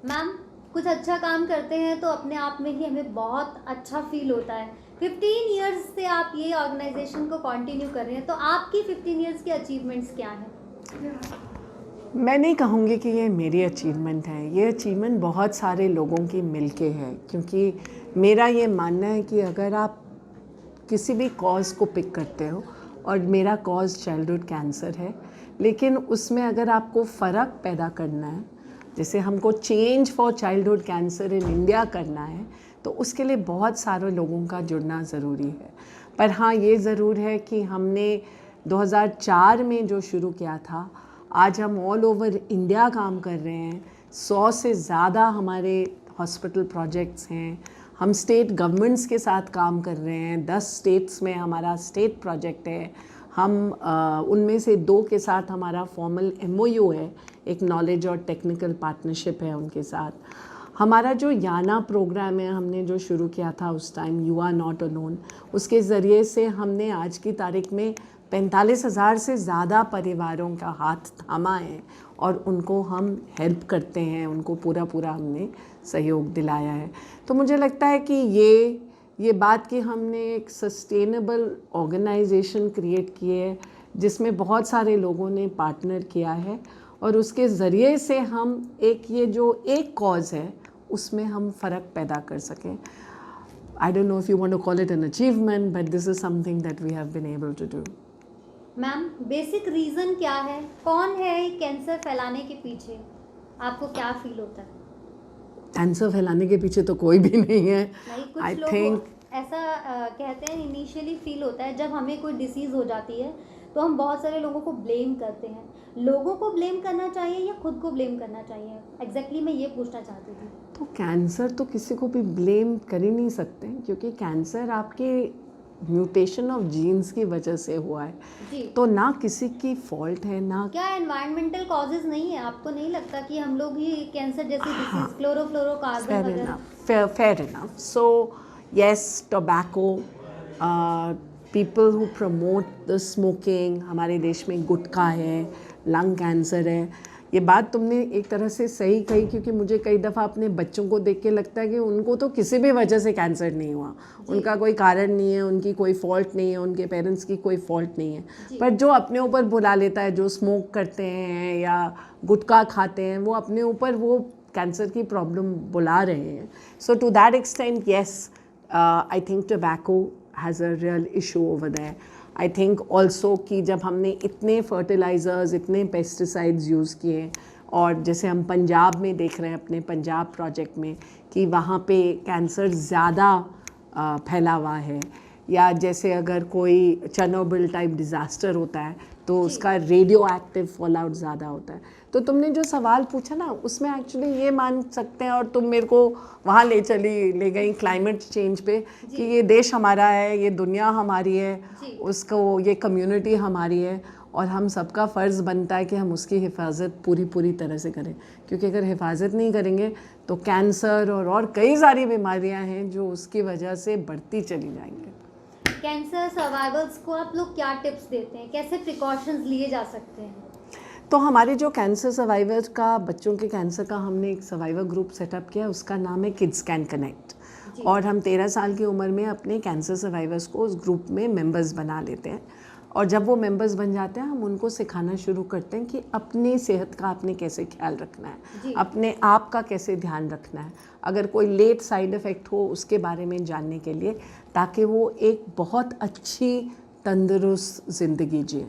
मैम, कुछ अच्छा काम करते हैं तो अपने आप में ही हमें बहुत अच्छा फील होता है। 15 इयर्स से आप ये ऑर्गेनाइजेशन को कंटिन्यू कर रहे हैं, तो आपकी 15 इयर्स की अचीवमेंट्स क्या हैं? मैं नहीं कहूँगी कि ये मेरी अचीवमेंट है, ये अचीवमेंट बहुत सारे लोगों की मिलके है, क्योंकि मेरा ये मानना है कि अगर आप किसी भी कॉज को पिक करते हो, और मेरा कॉज चाइल्डहुड कैंसर है, लेकिन उसमें अगर आपको फ़र्क पैदा करना है, जैसे हमको change for childhood cancer in India करना है, तो उसके लिए बहुत सारे लोगों का जुड़ना ज़रूरी है। पर हाँ, ये ज़रूर है कि हमने 2004 में जो शुरू किया था, आज हम ऑल ओवर इंडिया काम कर रहे हैं। 100 से ज़्यादा हमारे हॉस्पिटल प्रोजेक्ट्स हैं, हम स्टेट गवर्नमेंट्स के साथ काम कर रहे हैं, 10 स्टेट्स में हमारा स्टेट प्रोजेक्ट है, हम उनमें से 2 के साथ हमारा फॉर्मल MOU है, एक नॉलेज और टेक्निकल पार्टनरशिप है उनके साथ। हमारा जो याना प्रोग्राम है, हमने जो शुरू किया था उस time, you are not alone, उसके ज़रिए से हमने आज की तारीख में 45,000 से ज़्यादा परिवारों का हाथ थामा है और उनको हम हेल्प करते हैं, उनको पूरा हमने सहयोग दिलाया है। तो मुझे लगता है कि ये बात कि हमने एक सस्टेनेबल ऑर्गेनाइजेशन क्रिएट की है जिसमें बहुत सारे लोगों ने पार्टनर किया है, और उसके ज़रिए से हम ये जो एक कॉज़ है उसमें हम फ़र्क पैदा कर सकें। I don't know if you want to call it an achievement, but this is something that we have been able to do. Ma'am, basic reason क्या है, कौन है कैंसर फैलाने के पीछे, आपको क्या फील होता है? कैंसर फैलाने के पीछे तो कोई भी नहीं है। नहीं, कुछ आई लोग थिंक ऐसा कहते हैं, इनिशियली फील होता है जब हमें कोई डिसीज़ हो जाती है तो हम बहुत सारे लोगों को ब्लेम करते हैं। लोगों को ब्लेम करना चाहिए या खुद को ब्लेम करना चाहिए? एग्जैक्टली मैं ये पूछना चाहती थी। तो कैंसर तो किसी को भी ब्लेम कर ही नहीं सकते, क्योंकि कैंसर आपके म्यूटेशन ऑफ जीन्स की वजह से हुआ है जी। तो ना किसी की फॉल्ट है ना। क्या एनवायरमेंटल कॉजेज नहीं है? आपको नहीं लगता कि हम लोग ही कैंसर जैसी डिसीज, क्लोरोफ्लोरोकार्बन वगैरह? Fair enough. So yes, tobacco, people who promote the smoking, हमारे देश में गुटखा है, लंग कैंसर है। ये बात तुमने एक तरह से सही कही, क्योंकि मुझे कई दफ़ा अपने बच्चों को देख के लगता है कि उनको तो किसी भी वजह से कैंसर नहीं हुआ, उनका कोई कारण नहीं है, उनकी कोई फॉल्ट नहीं है, उनके पेरेंट्स की कोई फॉल्ट नहीं है, पर जो अपने ऊपर बुला लेता है, जो स्मोक करते हैं या गुटखा खाते हैं, वो अपने ऊपर वो कैंसर की प्रॉब्लम बुला रहे हैं। So to that extent yes, I think tobacco has a real issue over there. I think also कि जब हमने इतने फर्टिलाइज़र्स, इतने पेस्टिसाइड्स यूज़ किए, और जैसे हम पंजाब में देख रहे हैं अपने पंजाब प्रोजेक्ट में कि वहाँ पे कैंसर ज़्यादा फैला हुआ है, या जैसे अगर कोई चेर्नोबिल टाइप डिज़ास्टर होता है तो उसका रेडियो एक्टिव फॉल आउट ज़्यादा होता है। तो तुमने जो सवाल पूछा ना, उसमें एक्चुअली ये मान सकते हैं, और तुम मेरे को वहाँ ले गई क्लाइमेट चेंज पे, कि ये देश हमारा है, ये दुनिया हमारी है, उसको ये कम्युनिटी हमारी है, और हम सबका फ़र्ज़ बनता है कि हम उसकी हिफाजत पूरी तरह से करें, क्योंकि अगर हिफाजत नहीं करेंगे तो कैंसर और कई सारी बीमारियां हैं जो उसकी वजह से बढ़ती चली जाएंगी। कैंसर सर्वाइवर्स को आप लोग क्या टिप्स देते हैं, कैसे प्रिकॉशंस लिए जा सकते हैं? तो हमारे जो कैंसर सर्वाइवर का, बच्चों के कैंसर का हमने एक सर्वाइवर ग्रुप सेटअप किया, उसका नाम है किड्स कैन कनेक्ट, और हम 13 साल की उम्र में अपने कैंसर सर्वाइवर्स को उस ग्रुप में मेंबर्स बना लेते हैं। और जब वो मेंबर्स बन जाते हैं हम उनको सिखाना शुरू करते हैं कि अपनी सेहत का आपने कैसे ख्याल रखना है, अपने आप का कैसे ध्यान रखना है, अगर कोई लेट साइड इफ़ेक्ट हो उसके बारे में जानने के लिए, ताकि वो एक बहुत अच्छी तंदुरुस्त ज़िंदगी जिए।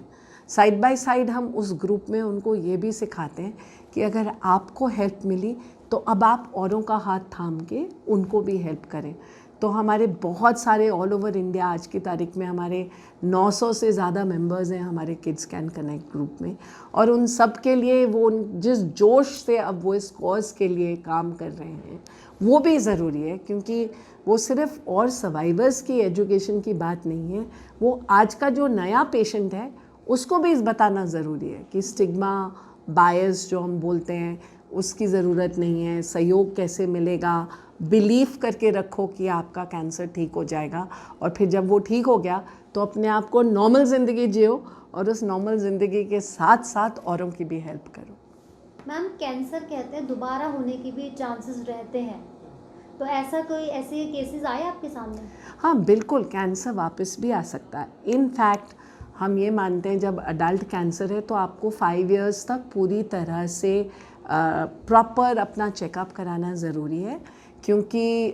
साइड बाय साइड हम उस ग्रुप में उनको ये भी सिखाते हैं कि अगर आपको हेल्प मिली तो अब आप औरों का हाथ थाम के उनको भी हेल्प करें। तो हमारे बहुत सारे ऑल ओवर इंडिया आज की तारीख में हमारे 900 से ज़्यादा मेंबर्स हैं हमारे किड्स कैन कनेक्ट ग्रुप में, और उन सब के लिए वो जिस जोश से अब वो इस कॉज के लिए काम कर रहे हैं वो भी ज़रूरी है, क्योंकि वो सिर्फ और सर्वाइवर्स की एजुकेशन की बात नहीं है, वो आज का जो नया पेशेंट है उसको भी बताना ज़रूरी है कि स्टिग्मा बायस जो हम बोलते हैं उसकी ज़रूरत नहीं है, सहयोग कैसे मिलेगा, बिलीव करके रखो कि आपका कैंसर ठीक हो जाएगा, और फिर जब वो ठीक हो गया तो अपने आप को नॉर्मल ज़िंदगी जियो और उस नॉर्मल ज़िंदगी के साथ साथ औरों की भी हेल्प करो। मैम, कैंसर कहते हैं दोबारा होने की भी चांसेस रहते हैं, तो ऐसे केसेस आए आपके सामने? हाँ बिल्कुल, कैंसर वापस भी आ सकता है। इनफैक्ट हम ये मानते हैं जब अडल्ट कैंसर है तो आपको 5 इयर्स तक पूरी तरह से प्रॉपर अपना चेकअप कराना ज़रूरी है, क्योंकि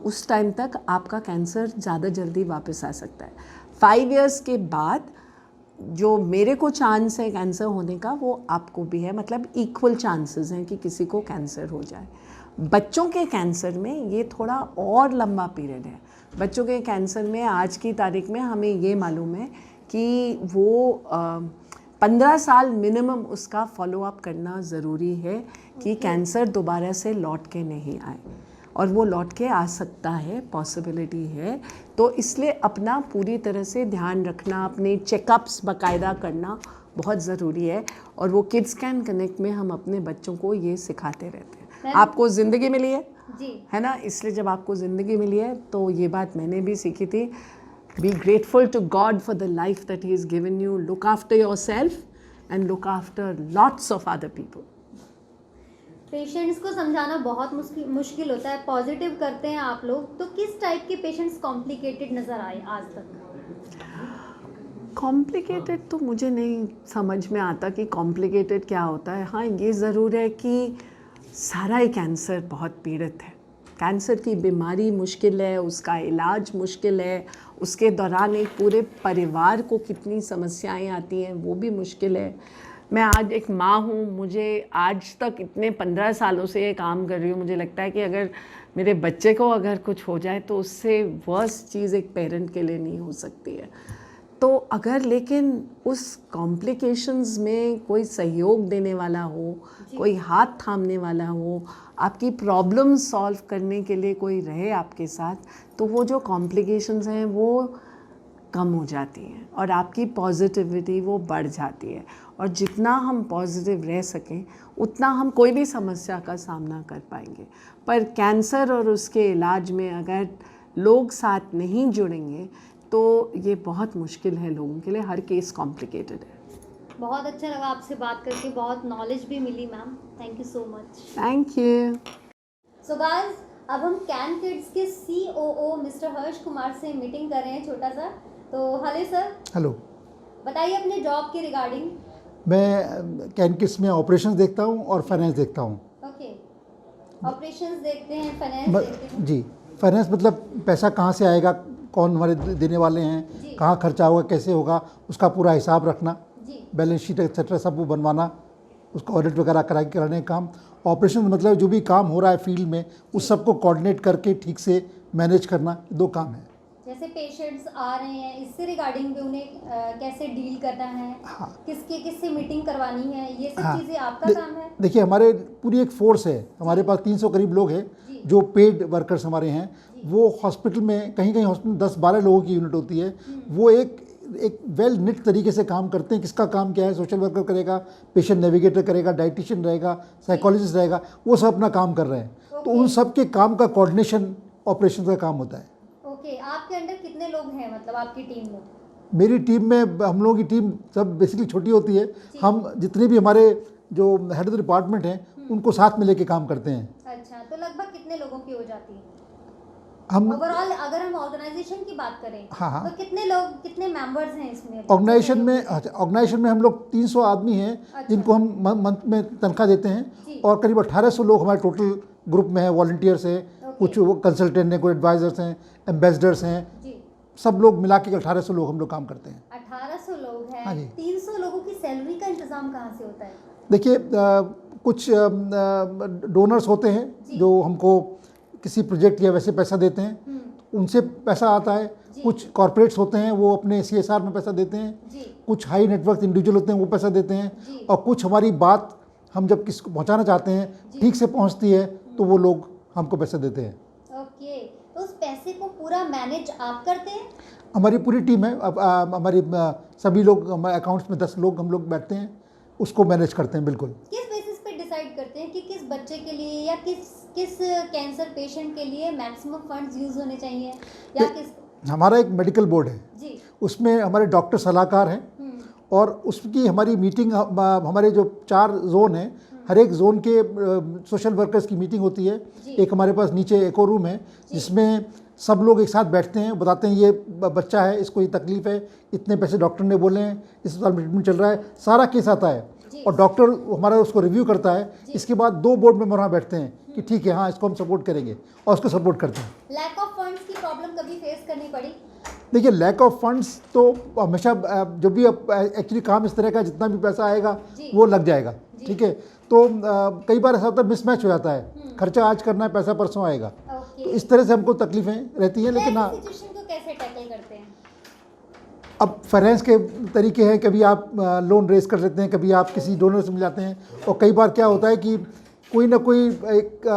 उस टाइम तक आपका कैंसर ज़्यादा जल्दी वापस आ सकता है। 5 इयर्स के बाद जो मेरे को चांस है कैंसर होने का वो आपको भी है, मतलब इक्वल चांसेस हैं कि किसी को कैंसर हो जाए। बच्चों के कैंसर में ये थोड़ा और लंबा पीरियड है। बच्चों के कैंसर में आज की तारीख में हमें ये मालूम है कि वो 15 साल मिनिमम उसका फॉलोअप करना ज़रूरी है कि कैंसर दोबारा से लौट के नहीं आए, और वो लौट के आ सकता है, पॉसिबिलिटी है। तो इसलिए अपना पूरी तरह से ध्यान रखना, अपने चेकअप्स बाकायदा करना बहुत ज़रूरी है, और वो किड्स कैन कनेक्ट में हम अपने बच्चों को ये सिखाते रहते हैं। आपको ज़िंदगी मिली है है ना, इसलिए जब आपको ज़िंदगी मिली है तो ये बात मैंने भी सीखी थी, be grateful to God for the life that he is given you, look after yourself and look after lots of other people. Patients को समझाना बहुत मुश्किल होता है, पॉजिटिव करते हैं आप लोग, तो किस टाइप के पेशेंट्स कॉम्प्लिकेटेड नज़र आए आज तक? कॉम्प्लिकेटेड तो मुझे नहीं समझ में आता कि कॉम्प्लिकेटेड क्या होता है। हाँ ये ज़रूर है कि सारा ही कैंसर बहुत पीड़ित है, कैंसर की बीमारी मुश्किल है, उसका इलाज मुश्किल है, उसके दौरान एक पूरे परिवार को कितनी समस्याएं आती हैं वो भी मुश्किल है। मैं आज एक माँ हूँ, मुझे आज तक इतने 15 सालों से ये काम कर रही हूँ, मुझे लगता है कि अगर मेरे बच्चे को अगर कुछ हो जाए तो उससे वर्स्ट चीज़ एक पेरेंट के लिए नहीं हो सकती है। तो अगर लेकिन उस कॉम्प्लिकेशंस में कोई सहयोग देने वाला हो, कोई हाथ थामने वाला हो, आपकी प्रॉब्लम सॉल्व करने के लिए कोई रहे आपके साथ, तो वो जो कॉम्प्लिकेशंस हैं वो कम हो जाती हैं और आपकी पॉजिटिविटी वो बढ़ जाती है। और जितना हम पॉजिटिव रह सकें उतना हम कोई भी समस्या का सामना कर पाएंगे। पर कैंसर और उसके इलाज में अगर लोग साथ नहीं जुड़ेंगे तो ये बहुत मुश्किल है लोगों के लिए, हर केस कॉम्प्लिकेटेड है। बहुत अच्छा लगा आपसे बात करके, बहुत नॉलेज भी मिली ma'am, thank you so much. Thank you. So guys, अब हम कैन किड्स के COO मिस्टर हर्ष कुमार से मीटिंग कर रहे हैं छोटा सा। तो हेलो सर। हेलो, बताइए अपने जॉब के रिगार्डिंग। मैं कैन किड्स में ऑपरेशंस देखता हूँ और फाइनेंस देखता हूँ। ओके, ऑपरेशंस देखते हैं, फाइनेंस देखते हैं। जी, फाइनेंस मतलब पैसा कहाँ से आएगा, कौन हमारे देने वाले हैं, कहाँ खर्चा होगा, कैसे होगा, उसका पूरा हिसाब रखना, बैलेंस शीट एक्सेट्रा सब वो बनवाना, उसका ऑडिट वगैरह कराने का काम। ऑपरेशन मतलब जो भी काम हो रहा है फील्ड में उस सबको कोऑर्डिनेट करके ठीक से मैनेज करना, 2 काम है। जैसे पेशेंट्स आ रहे हैं, इससे रिगार्डिंग भी उन्हें कैसे डील करना है, किससे मीटिंग करवानी है, ये सब चीज़ें आपका काम है। देखिए, हमारे पूरी एक फोर्स है, हमारे पास 300 करीब लोग हैं जो पेड वर्कर्स हमारे हैं। वो हॉस्पिटल में कहीं हॉस्पिटल 10-12 लोगों की यूनिट होती है, वो एक एक वेल निट तरीके से काम करते हैं। किसका काम क्या है, सोशल वर्कर करेगा, पेशेंट नेविगेटर करेगा, डाइटिशियन रहेगा, साइकोलॉजिस्ट रहेगा, वो सब अपना काम कर रहे हैं। तो उन सब के काम का कोऑर्डिनेशन ऑपरेशन का काम होता है। ओके, आपके अंडर कितने लोग हैं, मतलब आपकी टीम में? मेरी टीम में, हम लोगों की टीम सब बेसिकली छोटी होती है। हम जितने भी हमारे जो हेड ऑफ द डिपार्टमेंट हैं उनको साथ में लेके काम करते हैं। अच्छा, तो लगभग कितने लोगों की हो जाती है हम ओवरऑल? अगर हम ऑर्गेनाइजेशन की बात करें, हाँ, तो कितने लोग, कितने मेंबर्स हैं इसमें? ऑर्गेनाइजेशन में हम लोग 300 आदमी हैं। अच्छा। जिनको हम मंथ में तनख्वाह देते हैं, और करीब 1800 लोग हमारे टोटल ग्रुप में हैं। वॉलंटियर्स हैं, कुछ वो कंसल्टेंट हैं, कुछ एडवाइजर्स हैं, एम्बेसडर्स हैं, सब लोग मिला के 1800 लोग हम लोग काम करते हैं। 1800 लोग हैं। हाँ जी। 300 लोगों की सैलरी का इंतजाम कहाँ से होता है? देखिए, कुछ डोनर्स होते हैं जो हमको किसी प्रोजेक्ट या वैसे पैसा देते हैं, उनसे पैसा आता है। कुछ कॉर्पोरेट्स होते हैं, वो अपने CSR में पैसा देते हैं। कुछ हाई नेटवर्क इंडिविजुअल होते हैं, वो पैसा देते हैं। और कुछ हमारी बात हम जब किसको पहुंचाना चाहते हैं, ठीक से पहुंचती है, तो वो लोग हमको पैसे देते हैं। ओके, तो उस पैसे को पूरा मैनेज आप करते हैं? हमारी पूरी टीम है। अब हमारी सभी लोग, हमारे अकाउंट्स में 10 लोग हम लोग बैठते हैं, उसको मैनेज करते हैं। बिल्कुल। किस बेसिस पे डिसाइड करते हैं कि किस बच्चे के लिए या किस कैंसर पेशेंट के लिए मैक्सिमम फंड्स यूज होने चाहिए, या किस? हमारा एक मेडिकल बोर्ड है जी, उसमें हमारे डॉक्टर सलाहकार हैं, और उसकी हमारी मीटिंग, हमारे जो 4 जोन हैं, हर एक जोन के सोशल वर्कर्स की मीटिंग होती है। एक हमारे पास नीचे एक और रूम है जिसमें सब लोग एक साथ बैठते हैं, बताते हैं ये बच्चा है, इसको ये तकलीफ है, इतने पैसे डॉक्टर ने बोले हैं, इस अस्पताल में ट्रीटमेंट चल रहा है, सारा केस आता है और डॉक्टर हमारा उसको रिव्यू करता है। इसके बाद 2 बोर्ड मेंबर वहाँ बैठते हैं कि ठीक है, हाँ इसको हम सपोर्ट करेंगे, और उसको सपोर्ट करते हैं। लैक ऑफ फंड्स की प्रॉब्लम कभी फेस करनी पड़ी? देखिए, लैक ऑफ फंड्स तो हमेशा, जब भी एक्चुअली काम इस तरह का, जितना भी पैसा आएगा वो लग जाएगा, ठीक है। तो कई बार ऐसा होता है, मिसमैच हो जाता है, खर्चा आज करना है, पैसा परसों आएगा। तो इस तरह से हमको तकलीफें रहती हैं। लेकिन हाँ, सिचुएशन को कैसे टैकल करते हैं? अब फाइनेंस के तरीके हैं, कभी आप लोन रेज कर लेते हैं, कभी आप किसी डोनर से मिल जाते हैं, और कई बार क्या होता है कि कोई ना कोई एक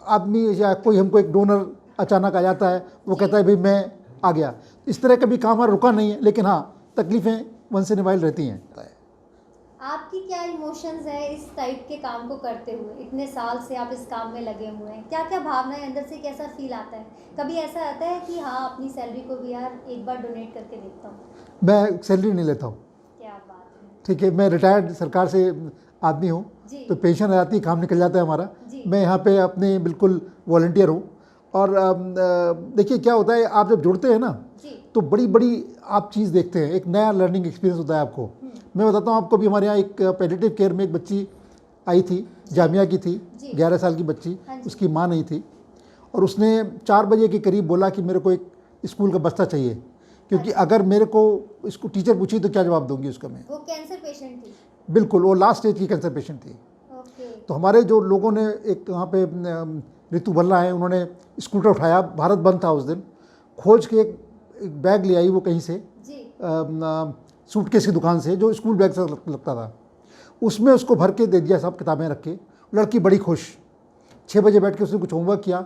आदमी या कोई हमको एक डोनर अचानक आ जाता है, वो कहता है भाई मैं आ गया। इस तरह का भी काम हमारा रुका नहीं है, लेकिन हाँ तकलीफ़ें वंस इन अ वाइल रहती हैं। आपकी क्या इमोशंस है इस टाइप के काम को करते हुए? इतने साल से आप इस काम में लगे हुए हैं, क्या क्या भावनाएं अंदर से, कैसा फील आता है? कभी ऐसा आता है कि हाँ अपनी सैलरी को भी यार एक बार डोनेट करके देखता हूँ? मैं सैलरी नहीं लेता हूँ। क्या बात है। ठीक है, मैं रिटायर्ड सरकार से आदमी हूँ, तो पेंशन आ जाती है, काम निकल जाता है हमारा। मैं यहाँ पे अपने बिल्कुल वॉलंटियर हूँ। और देखिए क्या होता है, आप जब जुड़ते हैं ना, तो बड़ी बड़ी आप चीज़ देखते हैं, एक नया लर्निंग एक्सपीरियंस होता है आपको। मैं बताता हूँ आपको, भी हमारे यहाँ एक पैलिएटिव केयर में एक बच्ची आई थी, जामिया की थी, 11 साल की बच्ची, उसकी माँ नहीं थी, और उसने 4 बजे के करीब बोला कि मेरे को एक स्कूल का बस्ता चाहिए, क्योंकि अगर मेरे को इसको टीचर पूछी तो क्या जवाब दूंगी उसका मैं। वो कैंसर पेशेंट थी? बिल्कुल, वो लास्ट स्टेज की कैंसर पेशेंट थी। तो हमारे जो लोगों ने, एक वहाँ पे ऋतु भल्ला है, उन्होंने स्कूटर उठाया, भारत बंद था उस दिन, खोज के एक बैग ले आई वो कहीं से, सूटकेस की दुकान से, जो स्कूल बैग से लगता था, उसमें उसको भर के दे दिया, सब किताबें रख के। लड़की बड़ी खुश, 6 बजे बैठ के उसने कुछ होमवर्क किया,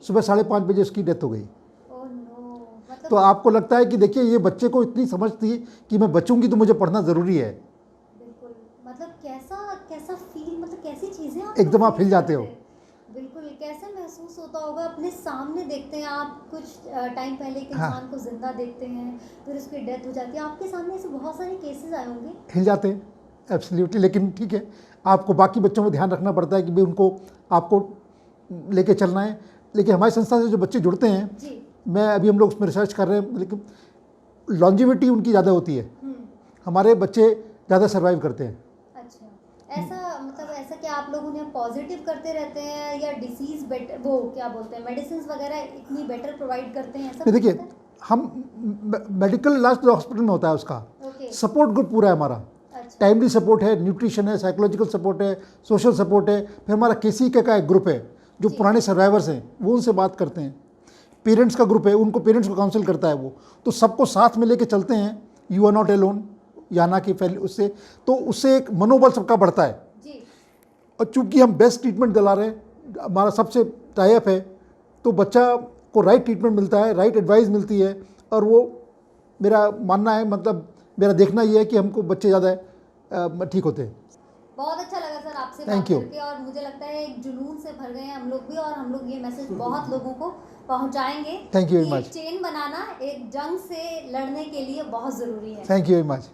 सुबह 5:30 बजे उसकी डेथ हो गई। तो आपको लगता है कि देखिए ये बच्चे को इतनी समझ थी कि मैं बचूंगी तो मुझे पढ़ना ज़रूरी है। बिल्कुल, मतलब कैसा फील, मतलब कैसी चीज़ें आप एकदम आप हिल जाते हो। बिल्कुल, कैसा महसूस होता होगा? अपने सामने देखते हैं आप, कुछ टाइम पहले एक इंसान को जिंदा देखते हैं, फिर उसकी डेथ हो जाती है, आपके सामने ऐसे बहुत सारे केसेस आए होंगे। हिल जाते हैं एब्सोल्युटली। लेकिन ठीक है, आपको बाकी बच्चों में ध्यान रखना पड़ता है कि भाई उनको आपको लेके चलना है। लेकिन हमारी संस्था से जो बच्चे जुड़ते हैं, मैं अभी हम लोग उसमें रिसर्च कर रहे हैं, लेकिन लॉन्जिविटी उनकी ज़्यादा होती है, हमारे बच्चे ज़्यादा सर्वाइव करते हैं। अच्छा, ऐसा मतलब ऐसा कि आप लोग उन्हें पॉजिटिव करते रहते हैं, या डिसीज़ बेटर, वो क्या बोलते हैं, मेडिसिन वगैरह इतनी बेटर प्रोवाइड करते हैं? ऐसा देखिए, हम मेडिकल लास्ट हॉस्पिटल में होता है, उसका सपोर्ट ग्रुप पूरा है हमारा। टाइमली सपोर्ट है, न्यूट्रिशन है, साइकोलॉजिकल सपोर्ट है, सोशल सपोर्ट है। फिर हमारा KCK का एक ग्रुप है, जो पुराने सर्वाइवर्स हैं वो उनसे बात करते हैं। पेरेंट्स का ग्रुप है, उनको पेरेंट्स को काउंसिल करता है वो। तो सबको साथ में लेके चलते हैं, यू आर नॉट एलोन, याना की फैल उससे, तो उससे एक मनोबल सबका बढ़ता है। और चूंकि हम बेस्ट ट्रीटमेंट दिला रहे हैं, हमारा सबसे टाई अप है, तो बच्चा को राइट ट्रीटमेंट मिलता है, राइट एडवाइस मिलती है, और वो मेरा मानना है, मतलब मेरा देखना ये है कि हमको बच्चे ज़्यादा ठीक होते हैं। बहुत अच्छा लगा सर आपसे Thank बात you. करके, और मुझे लगता है एक जुनून से भर गए हैं हम लोग भी, और हम लोग ये मैसेज बहुत लोगों को पहुंचाएंगे। Thank you very कि much. एक चेन बनाना एक जंग से लड़ने के लिए बहुत ज़रूरी है। Thank you very much.